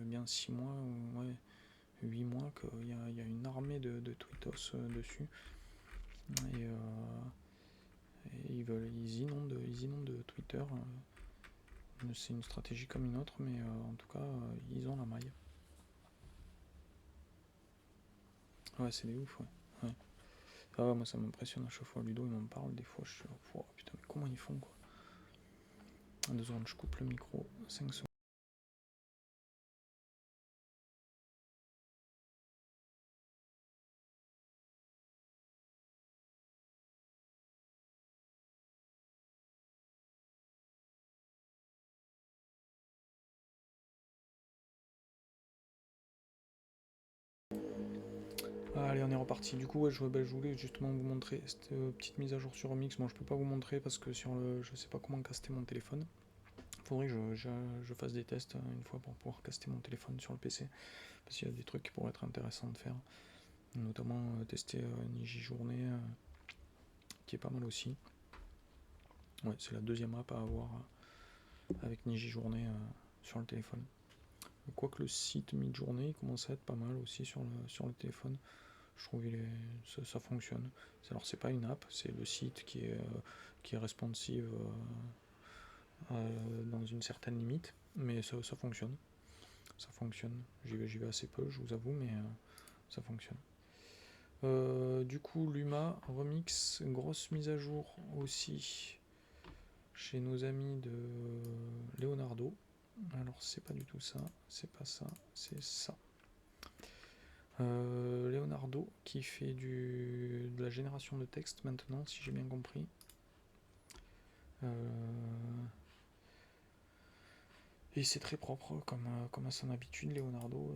bien 6 mois, ouais, 8 mois qu'il y a une armée de tweetos dessus. Et, ils inondent Twitter. C'est une stratégie comme une autre, mais en tout cas, ils ont la maille. Ouais, c'est des ouf, ouais. Ouais. Ah ouais, moi ça m'impressionne à chaque fois. Ludo, il m'en parle, des fois je suis là, oh, putain, mais comment ils font, quoi. 2 secondes, je coupe le micro, 5 secondes. Allez, on est reparti. Du coup, ouais, je voulais justement vous montrer cette petite mise à jour sur Remix. Bon, je peux pas vous montrer parce que je sais pas comment caster mon téléphone. Faudrait que je fasse des tests une fois pour pouvoir caster mon téléphone sur le PC. Parce qu'il y a des trucs qui pourraient être intéressants de faire. Notamment tester Nijijournée, qui est pas mal aussi. Ouais, c'est la deuxième app à avoir avec Nijijournée sur le téléphone. Quoique le site Midjourney il commence à être pas mal aussi sur le téléphone. Je trouve ça fonctionne. Alors c'est pas une app, c'est le site qui est responsive dans une certaine limite, mais ça fonctionne. Ça fonctionne. J'y vais assez peu, je vous avoue, mais ça fonctionne. Du coup, Luma Remix, grosse mise à jour aussi chez nos amis de Leonardo. Alors, c'est pas du tout ça, c'est pas ça, c'est ça. Leonardo qui fait de la génération de texte maintenant, si j'ai bien compris. Et c'est très propre, comme à son habitude, Leonardo,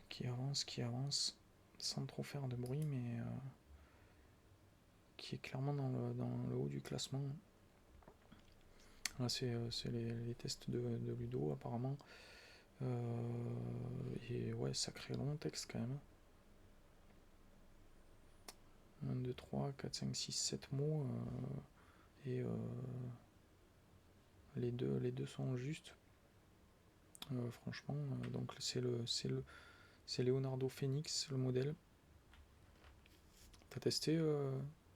qui avance, sans trop faire de bruit, mais qui est clairement dans le haut du classement. Là, c'est les tests de Ludo, apparemment. Et ouais, sacré long texte quand même. 1, 2, 3, 4, 5, 6, 7 mots. Et les deux sont justes. Franchement, donc c'est Leonardo Phoenix, le modèle. T'as testé,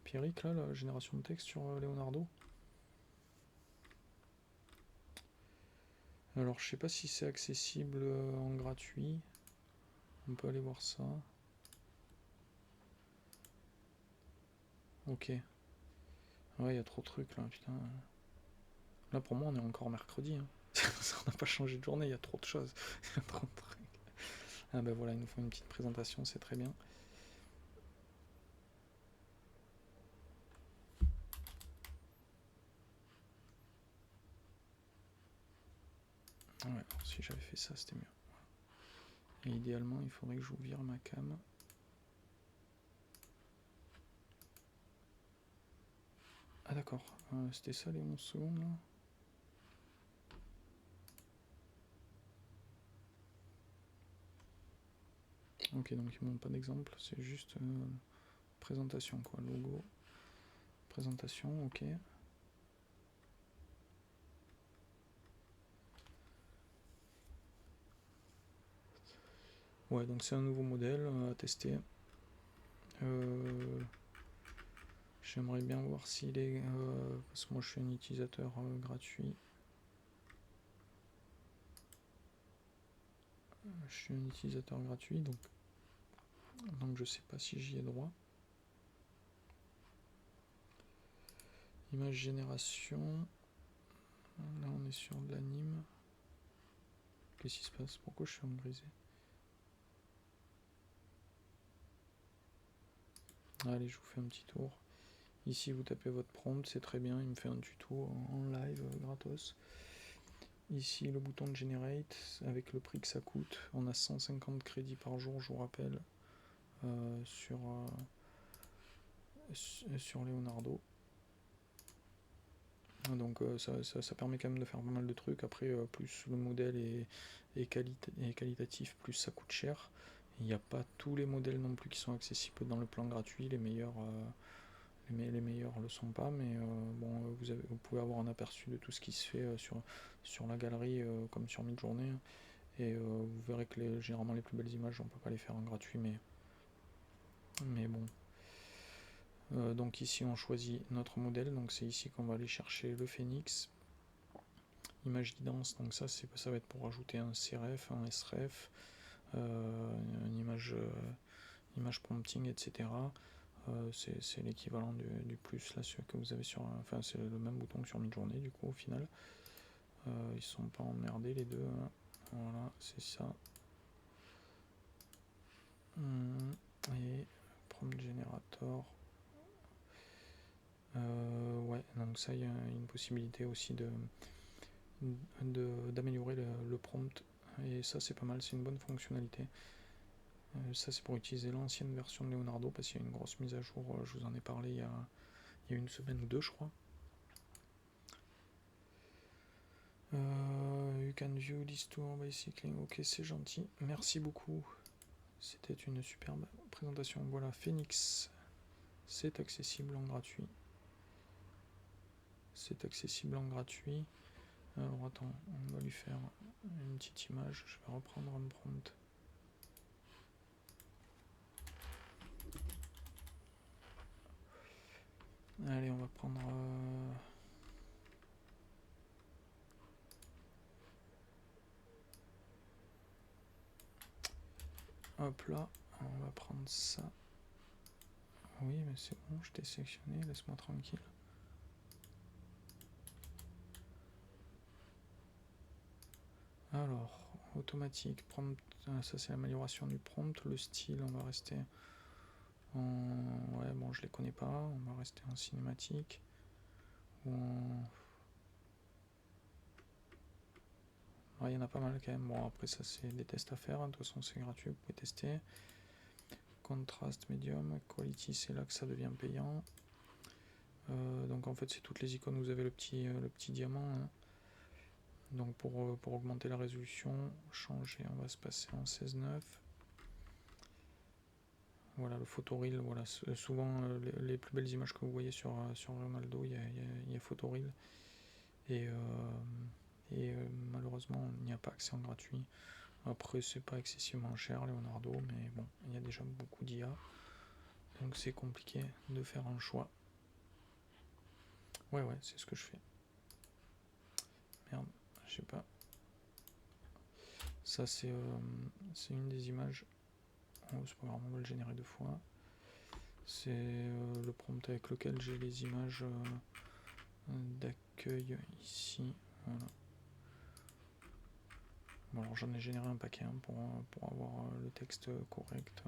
Pierrick, là, la génération de texte sur Leonardo? Alors, je sais pas si c'est accessible en gratuit. On peut aller voir ça. Ok. Ouais, il y a trop de trucs là, putain. Là, pour moi, on est encore mercredi, hein. On n'a pas changé de journée, il y a trop de choses. Il y a trop de trucs. Ah ben voilà, ils nous font une petite présentation, c'est très bien. Ouais, alors, si j'avais fait ça, c'était mieux. Et idéalement, il faudrait que je vous vire ma cam. Ah d'accord, c'était ça les 11 secondes là. Ok, donc ils montrent pas d'exemple, c'est juste présentation quoi, logo, présentation, ok. Ouais, donc c'est un nouveau modèle à tester. J'aimerais bien voir s'il est... parce que moi je suis un utilisateur gratuit. Je suis un utilisateur gratuit, donc je sais pas si j'y ai droit. Image génération. Là on est sur de l'anime. Qu'est-ce qui se passe? Pourquoi je suis en grisé? Allez, je vous fais un petit tour. Ici vous tapez votre prompt, c'est très bien, il me fait un tuto en live gratos. Ici le bouton de generate avec le prix que ça coûte. On a 150 crédits par jour, je vous rappelle, sur Leonardo. Donc ça permet quand même de faire pas mal de trucs. Après, plus le modèle est qualitatif, plus ça coûte cher. Il n'y a pas tous les modèles non plus qui sont accessibles dans le plan gratuit. Les meilleurs le sont pas, mais bon, vous pouvez avoir un aperçu de tout ce qui se fait sur la galerie comme sur Midjourney. Et vous verrez que généralement les plus belles images, on peut pas les faire en gratuit, mais bon. Donc ici on choisit notre modèle, donc c'est ici qu'on va aller chercher le Phoenix. Image guidance, donc ça va être pour rajouter un CRF, un SRF, une image prompting, etc. C'est l'équivalent du plus là, que vous avez sur. Enfin, c'est le même bouton que sur Midjourney, du coup, au final. Ils sont pas emmerdés les deux. Hein. Voilà, c'est ça. Et prompt generator. Ouais, donc ça, il y a une possibilité aussi d'améliorer le prompt. Et ça, c'est pas mal, c'est une bonne fonctionnalité. Ça, c'est pour utiliser l'ancienne version de Leonardo parce qu'il y a une grosse mise à jour. Je vous en ai parlé il y a une semaine ou deux, je crois. You can view this tour by cycling. Ok, c'est gentil. Merci beaucoup. C'était une superbe présentation. Voilà, Phoenix. C'est accessible en gratuit. C'est accessible en gratuit. Alors attends, on va lui faire une petite image. Je vais reprendre un prompt. Allez, on va prendre... Hop là, on va prendre ça. Oui, mais c'est bon, je t'ai sélectionné, laisse-moi tranquille. Alors, automatique, prompt, ça c'est l'amélioration du prompt. Le style, on va rester en... Ouais, bon, je les connais pas, on va rester en cinématique. Ou en... Ouais, il y en a pas mal quand même. Bon, après, ça c'est des tests à faire, hein. De toute façon, c'est gratuit, vous pouvez tester. Contrast, medium, quality, c'est là que ça devient payant. Donc en fait, c'est toutes les icônes, vous avez le petit diamant. Hein. Donc pour augmenter la résolution, changer, on va se passer en 16:9. Voilà, le photoreel, voilà, souvent les plus belles images que vous voyez sur Ronaldo, il y a photoreel. Et malheureusement, il n'y a pas accès en gratuit. Après, c'est pas excessivement cher, Leonardo, mais bon, il y a déjà beaucoup d'IA. Donc c'est compliqué de faire un choix. Ouais, c'est ce que je fais. Merde, je sais pas. Ça, c'est une des images. Oh, c'est pas grave, on va le générer deux fois. C'est le prompt avec lequel j'ai les images d'accueil ici. Voilà. Bon, alors j'en ai généré un paquet hein, pour avoir le texte correct.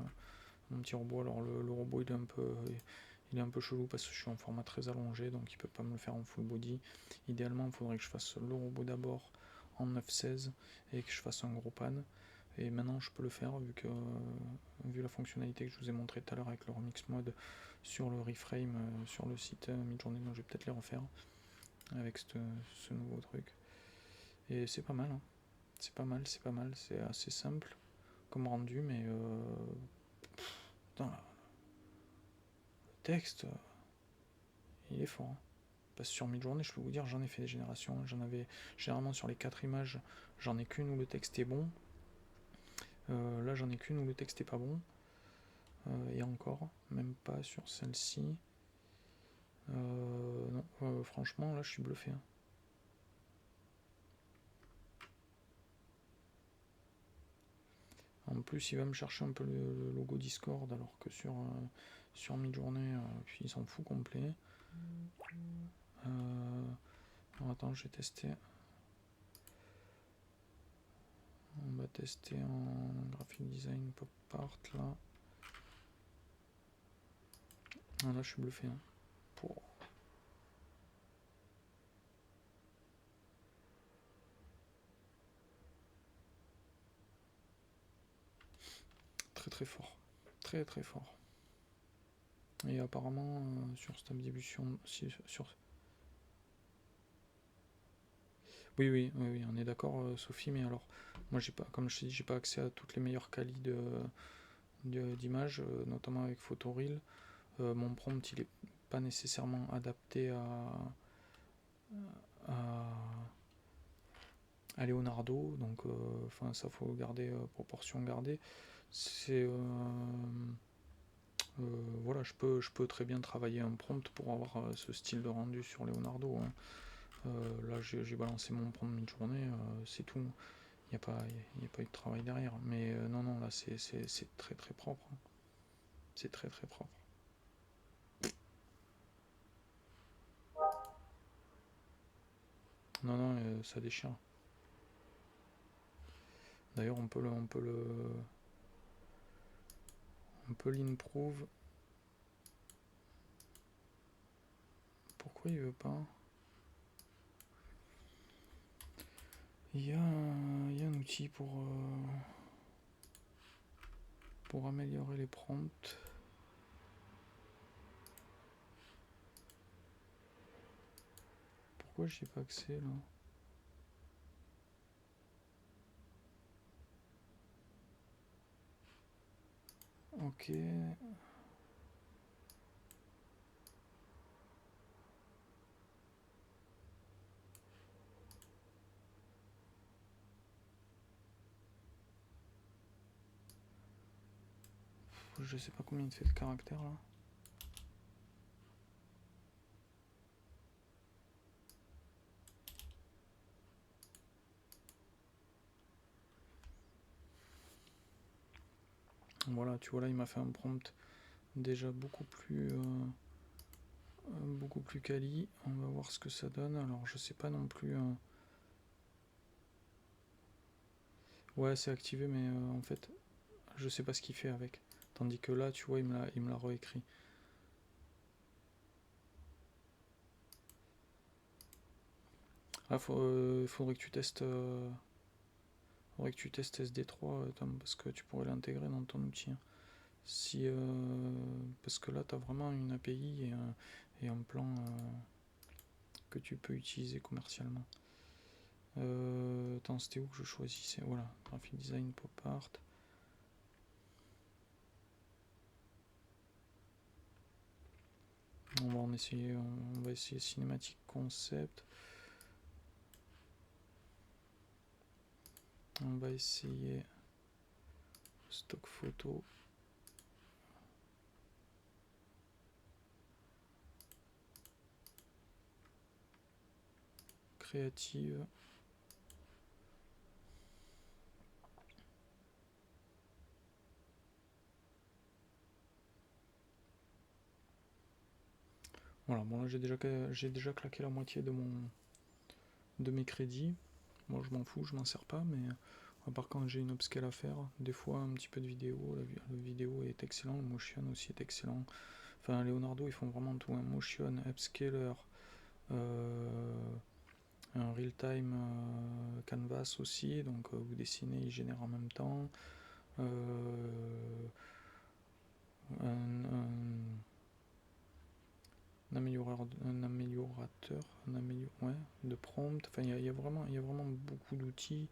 Mon petit robot, alors le robot il est un peu chelou parce que je suis en format très allongé, donc il peut pas me le faire en full body. Idéalement, il faudrait que je fasse le robot d'abord en 9:16 et que je fasse un gros pan. Et maintenant je peux le faire vu la fonctionnalité que je vous ai montré tout à l'heure avec le remix mode sur le reframe sur le site Midjourney, donc je vais peut-être les refaire avec ce nouveau truc. Et c'est pas mal, hein. C'est pas mal, c'est assez simple comme rendu, mais putain, le texte, il est fort, hein. Parce que sur Midjourney, je peux vous dire, j'en ai fait des générations. J'en avais généralement sur les 4 images, j'en ai qu'une où le texte est bon. Là, j'en ai qu'une où le texte est pas bon. Et encore, même pas sur celle-ci. Non, franchement, là, je suis bluffé, hein. En plus, il va me chercher un peu le logo Discord, alors que sur Midjourney, puis il s'en fout complet. Attends, je vais tester. On va tester en graphic design pop art là. Ah, là, je suis bluffé, hein. Pour... Très très fort. Très très fort. Et apparemment, sur cette distribution, sur... Oui, on est d'accord, Sophie, mais alors, moi, j'ai pas, comme je t'ai dit, j'ai pas accès à toutes les meilleures qualités d'images, notamment avec Photoreel. Mon prompt, il est pas nécessairement adapté à Leonardo, donc, enfin, ça faut garder, proportion gardée. C'est... voilà, je peux très bien travailler un prompt pour avoir ce style de rendu sur Leonardo, hein. Là, j'ai balancé mon prompt Midjourney, c'est tout. Il n'y a pas eu de travail derrière. Mais non, là, c'est très très propre, hein. C'est très très propre. Non, ça déchire. D'ailleurs, on peut l'improve. Pourquoi il veut pas? Il y a un outil pour améliorer les prompts. Pourquoi j'y ai pas accès là? Ok. Je sais pas combien il fait de caractères là. Voilà, tu vois là, il m'a fait un prompt déjà beaucoup plus quali. On va voir ce que ça donne. Alors, je sais pas non plus. Ouais, c'est activé, mais en fait, je sais pas ce qu'il fait avec. Tandis que là, tu vois, il me l'a réécrit. Ah, faudrait que tu testes. Faudrait que tu testes SD3, Tom, parce que tu pourrais l'intégrer dans ton outil, hein. Si, parce que là, tu as vraiment une API et un plan que tu peux utiliser commercialement. Attends, c'était où que je choisissais? Voilà, graphic design, pop art. On va essayer cinématique concept. On va essayer stock photo. Créative. Voilà, bon là j'ai déjà claqué la moitié de mes crédits. Moi je m'en fous, je m'en sers pas, mais à part quand j'ai une upscale à faire, des fois un petit peu de vidéo, la vidéo est excellent, le motion aussi est excellent. Enfin Leonardo ils font vraiment tout, un motion, upscaler, un real-time Canvas aussi, donc vous dessinez, il génère en même temps. Un améliorateur ouais, de prompt. Enfin, il y a vraiment beaucoup d'outils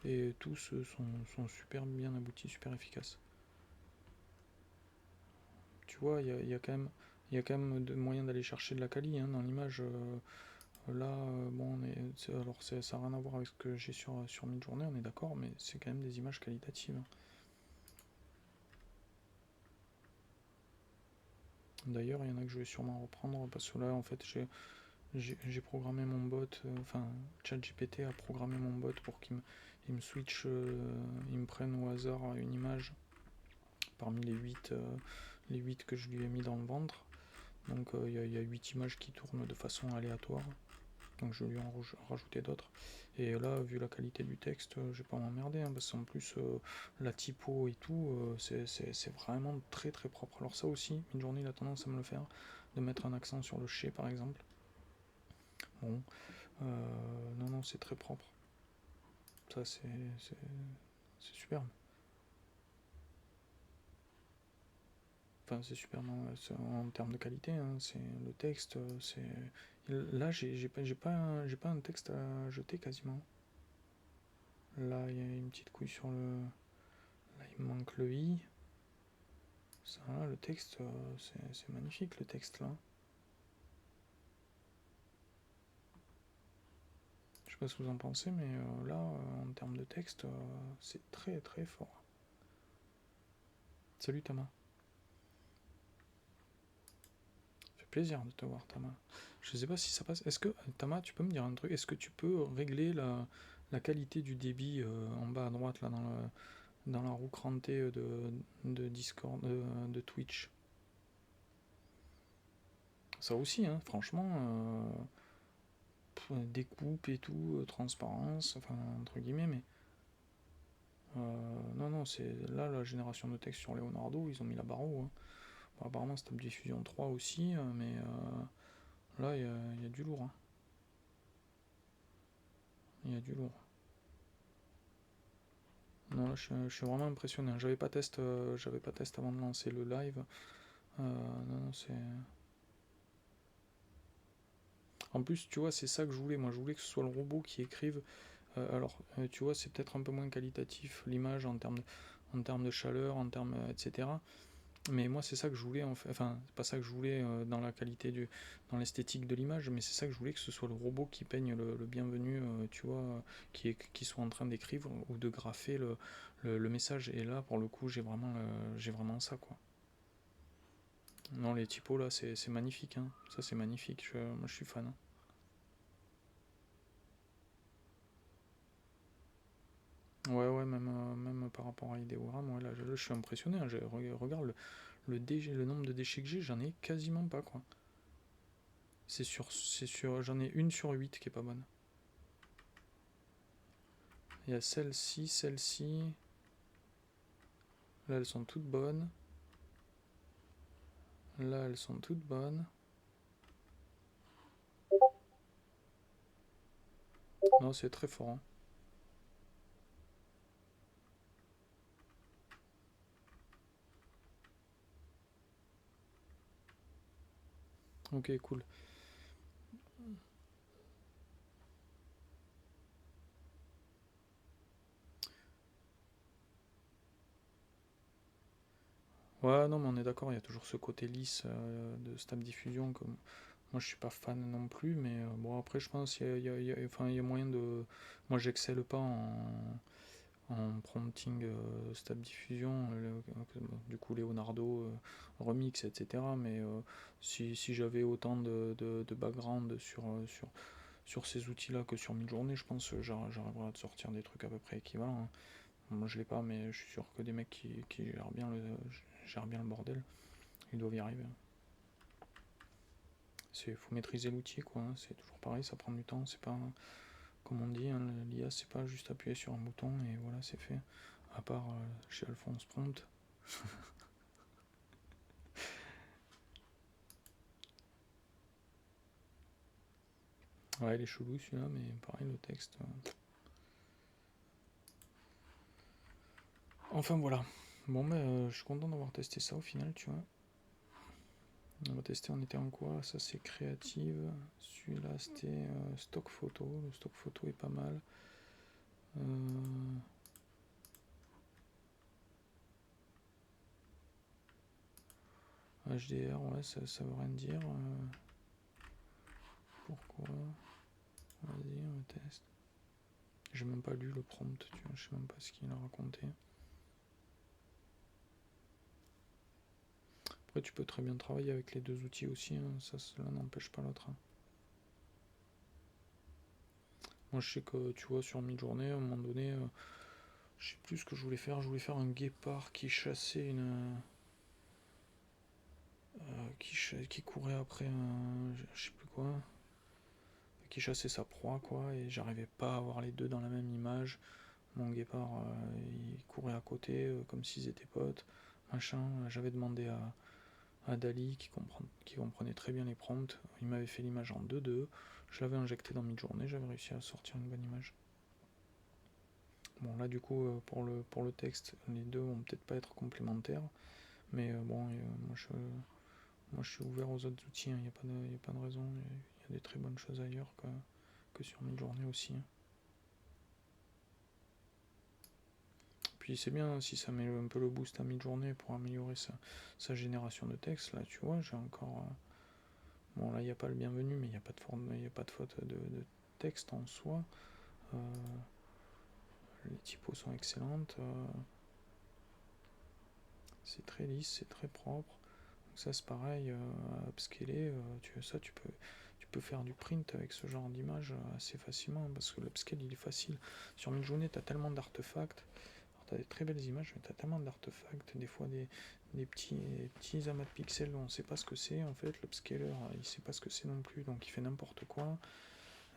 et tous sont super bien aboutis, super efficaces. Tu vois, il y a quand même de moyens d'aller chercher de la quali hein, dans l'image. Là, bon, alors ça n'a rien à voir avec ce que j'ai sur Midjourney, on est d'accord, mais c'est quand même des images qualitatives. D'ailleurs, il y en a que je vais sûrement reprendre parce que là, en fait, j'ai programmé mon bot, enfin, ChatGPT a programmé mon bot pour il me switch, il me prenne au hasard une image parmi les 8 que je lui ai mis dans le ventre. Donc, il y a 8 images qui tournent de façon aléatoire. Donc, je vais lui en rajouter d'autres. Et là, vu la qualité du texte, je vais pas m'emmerder, hein, parce qu'en plus, la typo et tout, c'est vraiment très très propre. Alors, ça aussi, Midjourney, il a tendance à me le faire, de mettre un accent sur le chez par exemple. Bon, non, c'est très propre. Ça, c'est superbe. Enfin, c'est superbe en termes de qualité. Hein, c'est le texte. C'est là, j'ai pas un texte à jeter quasiment. Là, il y a une petite couille sur le. Là, il me manque le i. Ça, là, le texte, c'est magnifique le texte là. Je sais pas ce que vous en pensez, mais là, en termes de texte, c'est très très fort. Salut Thomas. Ça fait plaisir de te voir, Thomas. Je sais pas si ça passe. Est-ce que, Thomas, tu peux me dire un truc? Est-ce que tu peux régler la qualité du débit en bas à droite, là, dans la roue crantée de Discord, de Twitch? Ça aussi, hein, franchement, découpe et tout, transparence, enfin, entre guillemets, mais. Non, c'est là la génération de texte sur Leonardo, ils ont mis la barre haut. Hein. Bon, apparemment, Stable Diffusion 3 aussi, mais là, il y a du lourd. Hein. Il y a du lourd. Non, là, je suis vraiment impressionné. J'avais pas test avant de lancer le live. Non, c'est. En plus, tu vois, c'est ça que je voulais. Moi, je voulais que ce soit le robot qui écrive. Tu vois, c'est peut-être un peu moins qualitatif l'image en termes de chaleur, en termes, etc. Mais moi, c'est ça que je voulais, en fait. Enfin, c'est pas ça que je voulais dans la dans l'esthétique de l'image, mais c'est ça que je voulais que ce soit le robot qui peigne le bienvenu, tu vois, qui soit en train d'écrire ou de graffer le message. Et là, pour le coup, j'ai vraiment ça, quoi. Non, les typos, là, c'est magnifique, hein. Ça, c'est magnifique. Moi, je suis fan. Hein. Ouais, même par rapport à Ideogram, ouais, là, je suis impressionné. Hein. Regarde le nombre de déchets que j'ai, j'en ai quasiment pas, quoi. J'en ai une sur 8 qui est pas bonne. Il y a celle-ci. Là, elles sont toutes bonnes. Là, elles sont toutes bonnes. Non, c'est très fort. Hein. Ok, cool. Ouais, non, mais on est d'accord, il y a toujours ce côté lisse de Stable Diffusion que moi je suis pas fan non plus, mais bon, après, je pense enfin, il y a moyen de. Moi, j'excelle pas en prompting Stable Diffusion, du coup, Leonardo, Remix, etc. Mais si j'avais autant de background sur ces outils-là que sur Midjourney, je pense que j'arriverai à te sortir des trucs à peu près équivalents. Hein. Moi je l'ai pas, mais je suis sûr que des mecs qui gèrent bien le bordel, ils doivent y arriver. Faut maîtriser l'outil, quoi. Hein. C'est toujours pareil, ça prend du temps. C'est pas, comme on dit, hein, l'IA, c'est pas juste appuyer sur un bouton et voilà, c'est fait. À part chez Alphonse Prompt. Ouais, il est chelou celui-là, mais pareil, le texte. Enfin voilà. Bon, je suis content d'avoir testé ça au final, tu vois. On va tester, on était en quoi? Ça c'est créative. Celui-là c'était stock photo. Le stock photo est pas mal. HDR, ouais, ça veut rien dire. Pourquoi? Vas-y, on teste. J'ai même pas lu le prompt, tu vois, je sais même pas ce qu'il a raconté. Après, tu peux très bien travailler avec les deux outils aussi, hein, ça cela n'empêche pas l'autre. Hein. Moi, je sais que, tu vois, sur mi-journée, à un moment donné, je sais plus ce que je voulais faire. Je voulais faire un guépard qui chassait une. Qui courait après un. Je sais plus quoi. Qui chassait sa proie, quoi, et j'arrivais pas à avoir les deux dans la même image. Mon guépard, il courait à côté, comme s'ils étaient potes, machin. J'avais demandé à Dali, qui comprenait très bien les prompts. Il m'avait fait l'image en 2-2. Je l'avais injecté dans Midjourney, j'avais réussi à sortir une bonne image. Bon, là, du coup, pour le texte, les deux vont peut-être pas être complémentaires. Mais bon, moi, je suis ouvert aux autres outils. Il n'y a pas de raison. Il y a des très bonnes choses ailleurs que sur Midjourney aussi. Hein. Puis c'est bien si ça met un peu le boost à Midjourney pour améliorer sa génération de texte. Là, tu vois, j'ai encore. Bon, là, il n'y a pas le bienvenu, mais il n'y a pas de faute de texte en soi. Les typos sont excellentes. C'est très lisse, c'est très propre. Donc ça, c'est pareil, upscaler, tu peux faire du print avec ce genre d'image assez facilement, parce que l'upscale, il est facile. Sur Midjourney, tu as tellement d'artefacts. Tu as des très belles images, mais tu as tellement d'artefacts, des fois des petits amas de pixels, on ne sait pas ce que c'est. En fait, l'upscaler, il ne sait pas ce que c'est non plus, donc il fait n'importe quoi.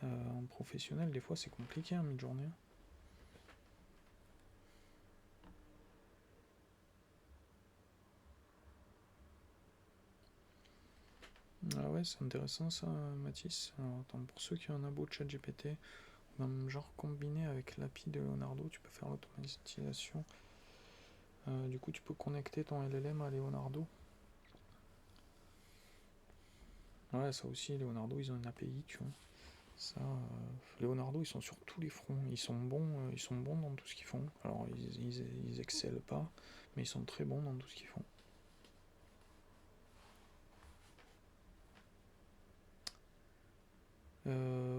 En professionnel, des fois, c'est compliqué, hein, Midjourney. Ah ouais, c'est intéressant ça, Mathis. Alors, attends, pour ceux qui ont un abo de ChatGPT, genre combiné avec l'API de Leonardo, tu peux faire l'automatisation. Du coup, tu peux connecter ton LLM à Leonardo. Ouais, ça aussi, Leonardo, ils ont une API, tu vois. Ça, Leonardo, ils sont sur tous les fronts. Ils sont bons dans tout ce qu'ils font. Alors, ils excellent pas, mais ils sont très bons dans tout ce qu'ils font.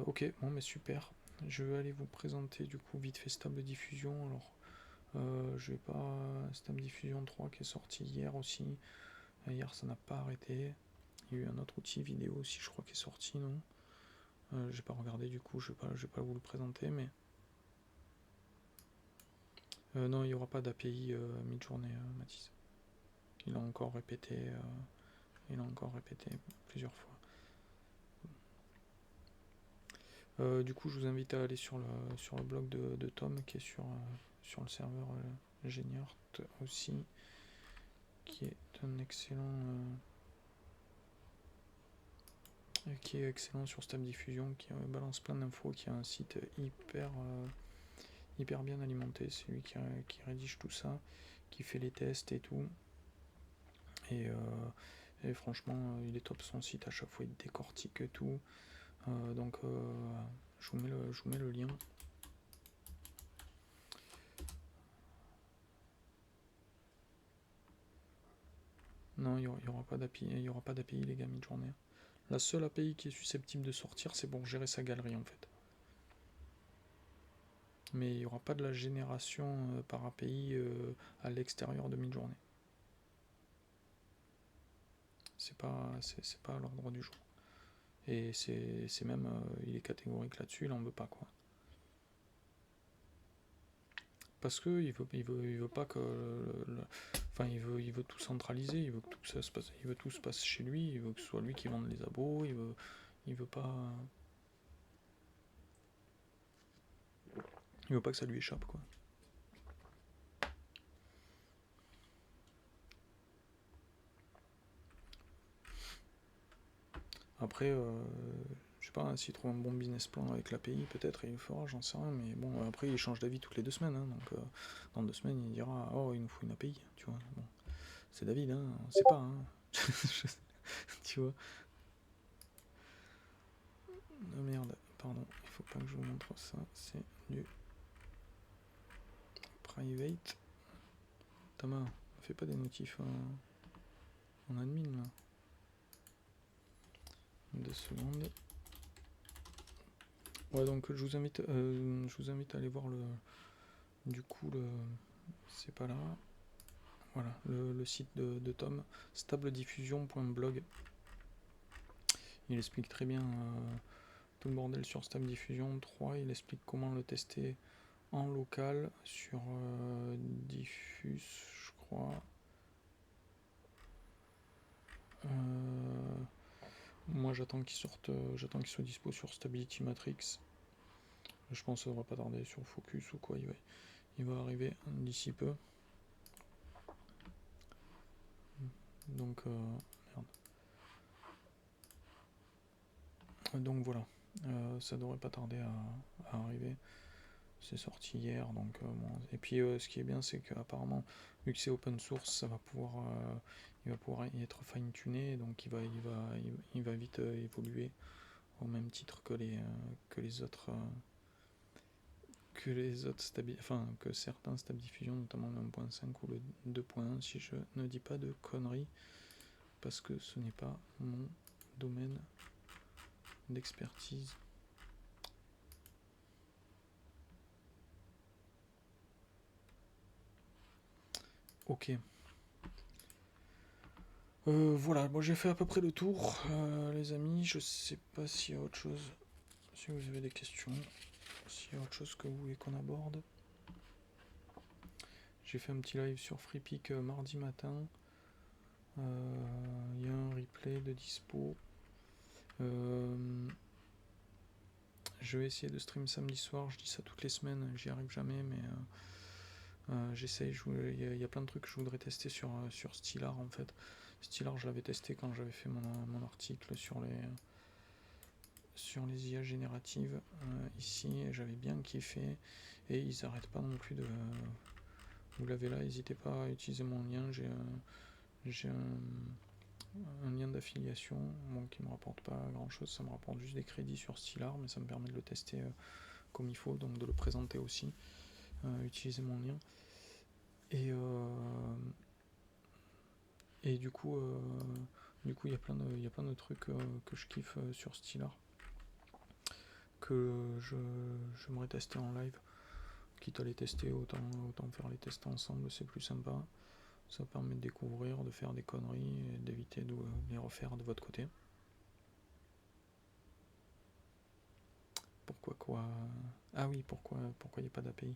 Ok, bon, mais super. Je vais aller vous présenter du coup vite fait Stable Diffusion. Alors, je vais pas. Stable Diffusion 3 qui est sorti hier aussi. Hier, ça n'a pas arrêté. Il y a eu un autre outil vidéo aussi, je crois, qui est sorti, non? J'ai pas regardé du coup, je vais pas vous le présenter, mais. Non, il n'y aura pas d'API Midjourney, Mathis. Il a encore répété. Il a encore répété plusieurs fois. Du coup, je vous invite à aller sur le blog de Tom qui est sur le serveur Geniart aussi, qui est un qui est excellent sur Stable Diffusion, qui balance plein d'infos, qui a un site hyper bien alimenté. C'est lui qui rédige tout ça, qui fait les tests et tout. Et franchement, il est top son site, à chaque fois il décortique tout. Donc je vous mets le lien. Non, il n'y aura pas d'API, les gars, Midjourney. La seule API qui est susceptible de sortir, c'est pour gérer sa galerie en fait. Mais il n'y aura pas de la génération par API à l'extérieur de Midjourney. C'est pas à l'ordre du jour. Et c'est même, il est catégorique là-dessus, il en veut pas quoi. Parce que il veut pas que, enfin il veut tout centraliser, il veut que tout ça se passe, il veut tout se passe chez lui, il veut que ce soit lui qui vende les abos, il veut pas, il veut pas que ça lui échappe quoi. Après, je sais pas, s'il trouve un bon business plan avec l'API, peut-être il le fera, j'en sais rien, mais bon, après il change d'avis toutes les 2 semaines, hein, donc dans 2 semaines il dira oh il nous faut une API, tu vois. Bon, c'est David, hein, on sait pas, hein. Tu vois. Oh merde, pardon, il faut pas que je vous montre ça, c'est du private. Thomas, fais pas des notifs en admin là. 2 secondes. Ouais, donc je vous invite à aller voir du coup c'est pas là. Voilà, le site de Tom, stablediffusion.blog. Il explique très bien tout le bordel sur Stable Diffusion 3. Il explique comment le tester en local sur Diffus, je crois. Moi j'attends qu'il sorte, j'attends qu'il soit dispo sur Stability Matrix. Je pense que ça devrait pas tarder sur Focus ou quoi. Il va arriver d'ici peu. Donc merde. Donc voilà, ça devrait pas tarder à arriver. C'est sorti hier, donc bon. Et puis ce qui est bien, c'est qu'apparemment, vu que c'est open source, il va pouvoir y être fine-tuné, donc il va vite évoluer au même titre que les autres que certains Stable Diffusion, notamment le 1.5 ou le 2.1, si je ne dis pas de conneries, parce que ce n'est pas mon domaine d'expertise. Ok. Voilà, moi j'ai fait à peu près le tour, les amis. Je sais pas s'il y a autre chose, si vous avez des questions, s'il y a autre chose que vous voulez qu'on aborde. J'ai fait un petit live sur FreePic mardi matin. Il y a un replay de dispo. Je vais essayer de stream samedi soir. Je dis ça toutes les semaines, j'y arrive jamais, mais j'essaye. Il y a plein de trucs que je voudrais tester sur Stellar en fait. Stellar, je l'avais testé quand j'avais fait mon article sur les IA génératives ici, j'avais bien kiffé, et ils arrêtent pas non plus de... Vous l'avez là, n'hésitez pas à utiliser mon lien, j'ai un lien d'affiliation, bon, qui me rapporte pas grand chose, ça me rapporte juste des crédits sur Stellar, mais ça me permet de le tester comme il faut, donc de le présenter aussi. Utilisez mon lien. Et du coup il y a plein de trucs que je kiffe sur Stellar, que j'aimerais tester en live. Quitte à les tester, autant faire les tests ensemble, c'est plus sympa. Ça permet de découvrir, de faire des conneries et d'éviter de les refaire de votre côté. Pourquoi quoi? Ah oui, pourquoi il n'y a pas d'API?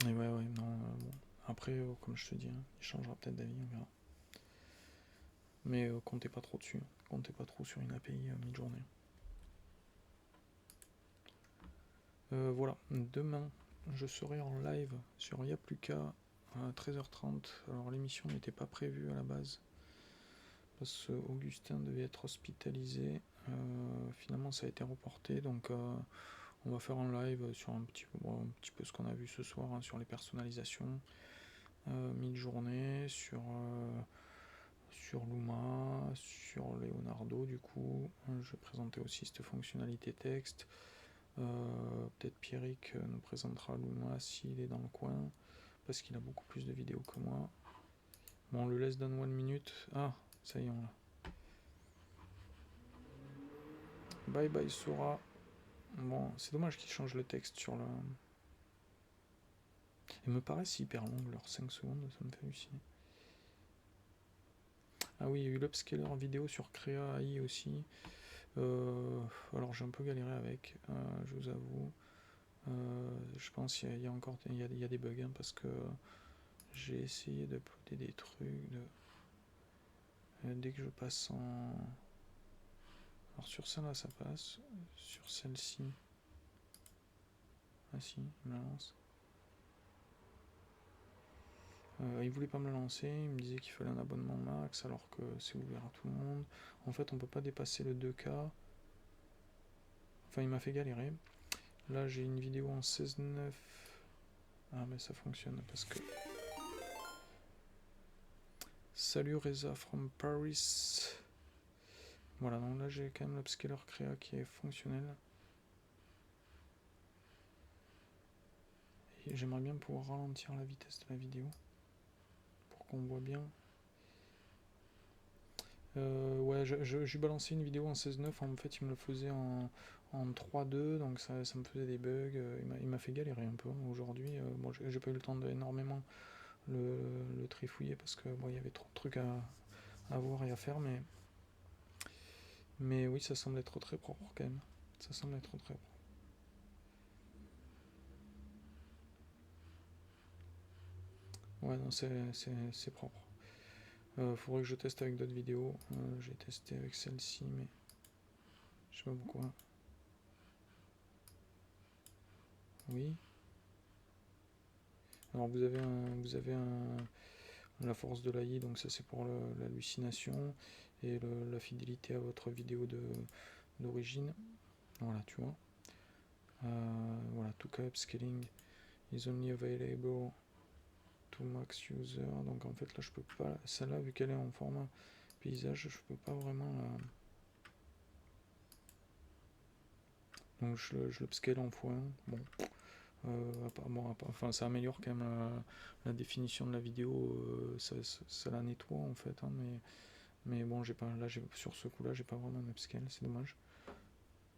Et ouais, non, bon. Après, comme je te dis, hein, il changera peut-être d'avis, on verra. Mais comptez pas trop dessus, comptez pas trop sur une API mi-journée. Voilà, demain, je serai en live sur Yapluka à 13h30. Alors l'émission n'était pas prévue à la base, parce que Augustin devait être hospitalisé. Finalement, ça a été reporté, donc on va faire un live sur un petit peu ce qu'on a vu ce soir, hein, sur les personnalisations, mid-journée, sur Luma, sur Leonardo du coup. Je vais présenter aussi cette fonctionnalité texte. Peut-être Pierrick nous présentera Luma s'il est dans le coin, parce qu'il a beaucoup plus de vidéos que moi. Bon, on le laisse dans 1 minute. Ah, ça y est, on l'a. Bye bye Sora. Bon, c'est dommage qu'ils changent le texte sur le... Il me paraît hyper long, leurs 5 secondes, ça me fait halluciner. Ah oui, il y a eu l'upscaler en vidéo sur Créa AI aussi. Alors j'ai un peu galéré avec, je vous avoue. Je pense qu'il y a encore il y a des bugs, hein, parce que j'ai essayé d'uploader des trucs dès que je passe en... Alors sur celle-là ça passe, sur celle-ci... Ah si, il me la lance. Il voulait pas me le lancer, il me disait qu'il fallait un abonnement max alors que c'est ouvert à tout le monde. En fait, on peut pas dépasser le 2K. Enfin, il m'a fait galérer. Là, j'ai une vidéo en 16:9. Ah, mais ça fonctionne parce que. Salut Reza from Paris. Voilà, donc là, j'ai quand même l'upscaler créa qui est fonctionnel. Et j'aimerais bien pouvoir ralentir la vitesse de la vidéo pour qu'on voit bien. Ouais, je lui balançais une vidéo en 16:9. En fait, il me le faisait en 3:2, donc ça me faisait des bugs. Il m'a fait galérer un peu aujourd'hui. Bon, j'ai pas eu le temps d'énormément le trifouiller parce que bon, il y avait trop de trucs à voir et à faire, mais oui, ça semble être très propre quand même. Ça semble être très propre. Ouais, non, c'est propre. Faudrait que je teste avec d'autres vidéos. J'ai testé avec celle-ci, mais je sais pas pourquoi. Oui. Alors vous avez la force de l'AI, donc ça c'est pour l'hallucination et la fidélité à votre vidéo d'origine. Voilà, tu vois. Voilà, tout cas upscaling is only available to max user. Donc en fait là je peux pas, celle-là vu qu'elle est en format paysage, je peux pas vraiment la. Donc je l'upscale en x1. Bon. Enfin, ça améliore quand même la définition de la vidéo, ça la nettoie en fait, hein, mais bon, j'ai pas, là, sur ce coup-là, j'ai pas vraiment un upscale, c'est dommage.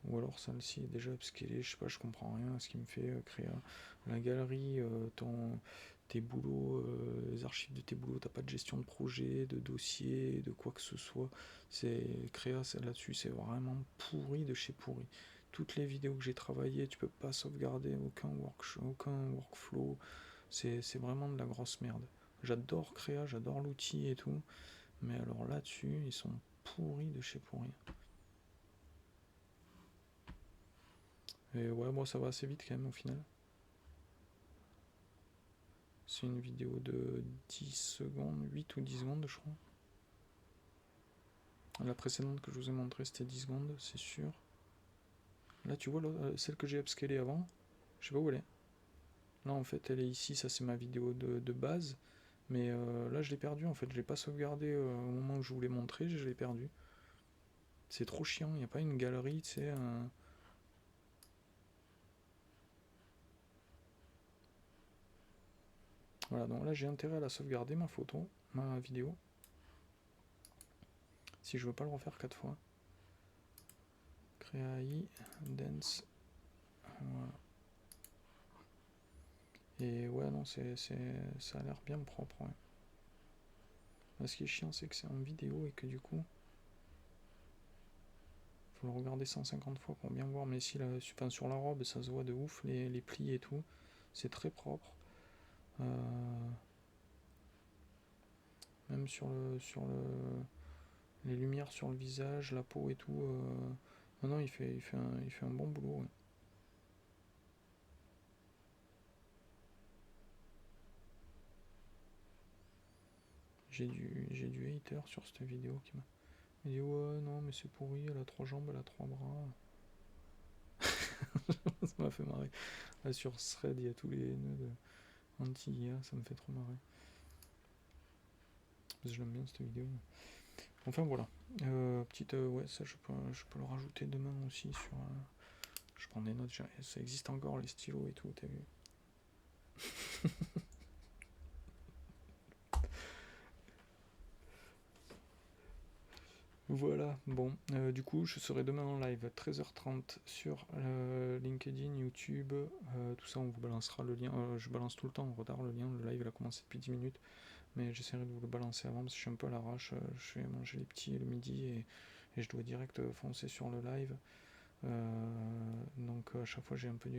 Ou alors celle-ci est déjà upscalée, je sais pas, je comprends rien à ce qui me fait créer la galerie, tes boulots, les archives de tes boulots, t'as pas de gestion de projet, de dossier, de quoi que ce soit. C'est créa là-dessus, c'est vraiment pourri de chez pourri. Toutes les vidéos que j'ai travaillées, tu peux pas sauvegarder aucun workflow. C'est vraiment de la grosse merde. J'adore créa, j'adore l'outil et tout, mais alors là-dessus, ils sont pourris de chez pourri. Et ouais, moi ça va assez vite quand même au final. C'est une vidéo de 10 secondes, 8 ou 10 secondes je crois. La précédente que je vous ai montré c'était 10 secondes, c'est sûr. Là tu vois celle que j'ai upscalée avant, je sais pas où elle est. Là en fait elle est ici, ça c'est ma vidéo de base. Mais là je l'ai perdue en fait, je l'ai pas sauvegardée au moment où je vous l'ai montré, je l'ai perdue. C'est trop chiant, il n'y a pas une galerie, tu sais. Voilà, donc là j'ai intérêt à la sauvegarder, ma photo, ma vidéo. Si je veux pas le refaire 4 fois. Créai, Dance. Voilà. Et ouais, non, ça a l'air bien propre. Ouais. Ce qui est chiant, c'est que c'est en vidéo et que du coup, faut le regarder 150 fois pour bien voir. Mais si sur la robe, ça se voit de ouf, les plis et tout. C'est très propre. Même les lumières sur le visage, la peau et tout. Non, il fait un bon boulot. Ouais. J'ai du hater sur cette vidéo qui m'a dit ouais, non, mais c'est pourri, elle a 3 jambes, elle a 3 bras. Ça m'a fait marrer. Là, sur Thread, il y a tous les nœuds anti-IA, ça me fait trop marrer. Je l'aime bien cette vidéo. Enfin voilà. Ouais, ça je peux le rajouter demain aussi sur. Je prends des notes, ça existe encore les stylos et tout, t'as vu. Voilà, bon, du coup, je serai demain en live 13h30 sur LinkedIn, YouTube, tout ça, on vous balancera le lien. Je balance tout le temps en retard le lien, le live il a commencé depuis 10 minutes, mais j'essaierai de vous le balancer avant parce que je suis un peu à l'arrache. Je vais manger les petits le midi et je dois direct foncer sur le live. Donc à chaque fois, j'ai un peu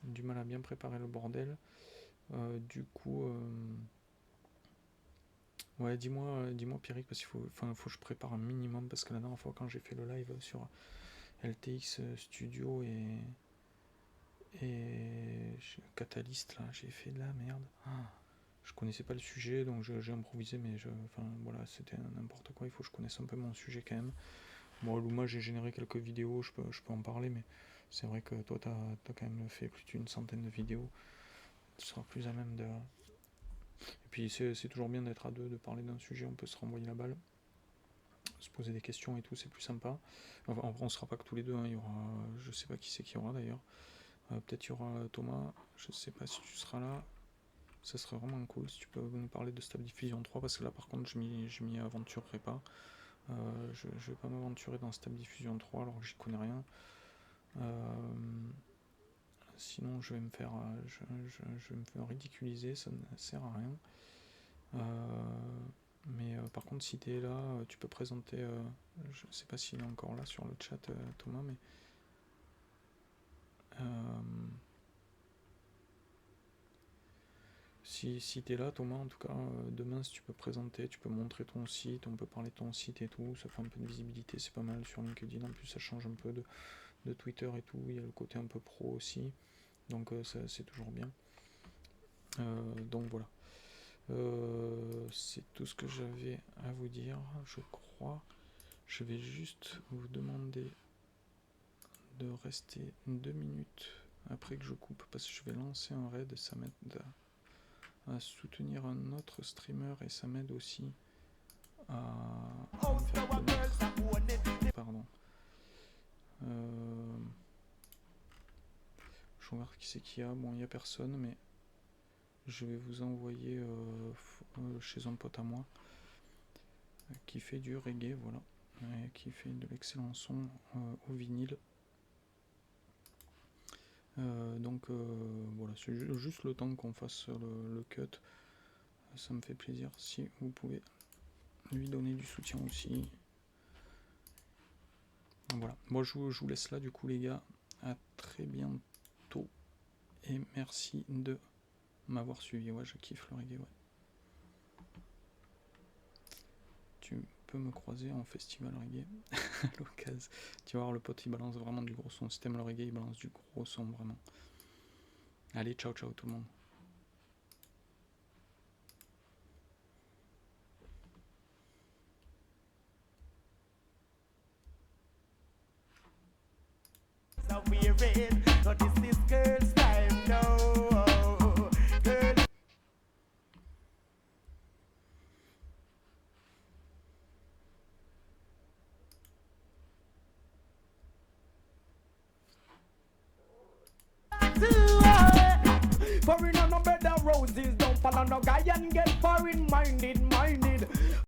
du mal à bien préparer le bordel. Du coup. Ouais, dis-moi Pierrick, parce qu'il faut que je prépare un minimum, parce que la dernière fois quand j'ai fait le live sur LTX Studio et Catalyst là, j'ai fait de la merde. Je connaissais pas le sujet, donc j'ai improvisé, mais enfin voilà, c'était n'importe quoi. Il faut que je connaisse un peu mon sujet quand même. Bon, Luma, j'ai généré quelques vidéos, je peux en parler, mais c'est vrai que toi, t'as quand même fait plus d'une centaine de vidéos. Tu seras plus à même de. Et puis c'est toujours bien d'être à deux, de parler d'un sujet, on peut se renvoyer la balle, se poser des questions et tout, c'est plus sympa. Enfin, on sera pas que tous les deux, hein. Il y aura, je sais pas qui c'est qu'il y aura d'ailleurs. Peut-être il y aura Thomas, je sais pas si tu seras là. Ça serait vraiment cool si tu peux nous parler de Stable Diffusion 3, parce que là par contre je m'y aventurerai pas. Je vais pas m'aventurer dans Stable Diffusion 3 alors que j'y connais rien. Sinon je vais me faire ridiculiser, ça ne sert à rien. Mais par contre si tu es là, tu peux présenter, je sais pas s'il est encore là sur le chat Thomas, mais si tu es là Thomas, en tout cas demain si tu peux présenter, tu peux montrer ton site, on peut parler de ton site et tout, ça fait un peu de visibilité, c'est pas mal sur LinkedIn, en plus ça change un peu de Twitter et tout, il y a le côté un peu pro aussi, donc c'est toujours bien. Donc voilà. C'est tout ce que j'avais à vous dire, je crois. Je vais juste vous demander de rester 2 minutes après que je coupe, parce que je vais lancer un raid et ça m'aide à soutenir un autre streamer et ça m'aide aussi à me faire connaître. Pardon. Je regarde qui c'est qu'il y a. Bon, il n'y a personne, mais je vais vous envoyer chez un pote à moi qui fait du reggae, voilà, et qui fait de l'excellent son au vinyle. Donc voilà, c'est juste le temps qu'on fasse le cut. Ça me fait plaisir si vous pouvez lui donner du soutien aussi. Voilà, moi je vous laisse là du coup les gars. À très bientôt et merci de m'avoir suivi. Ouais, je kiffe le reggae, ouais. Tu peux me croiser en festival reggae à l'occasion. Tu vas voir, le pote il balance vraiment du gros son. Si t'aimes le reggae, il balance du gros son vraiment. Allez, ciao ciao tout le monde. Foreign on no bed of roses, don't fall on no guy and get foreign minded.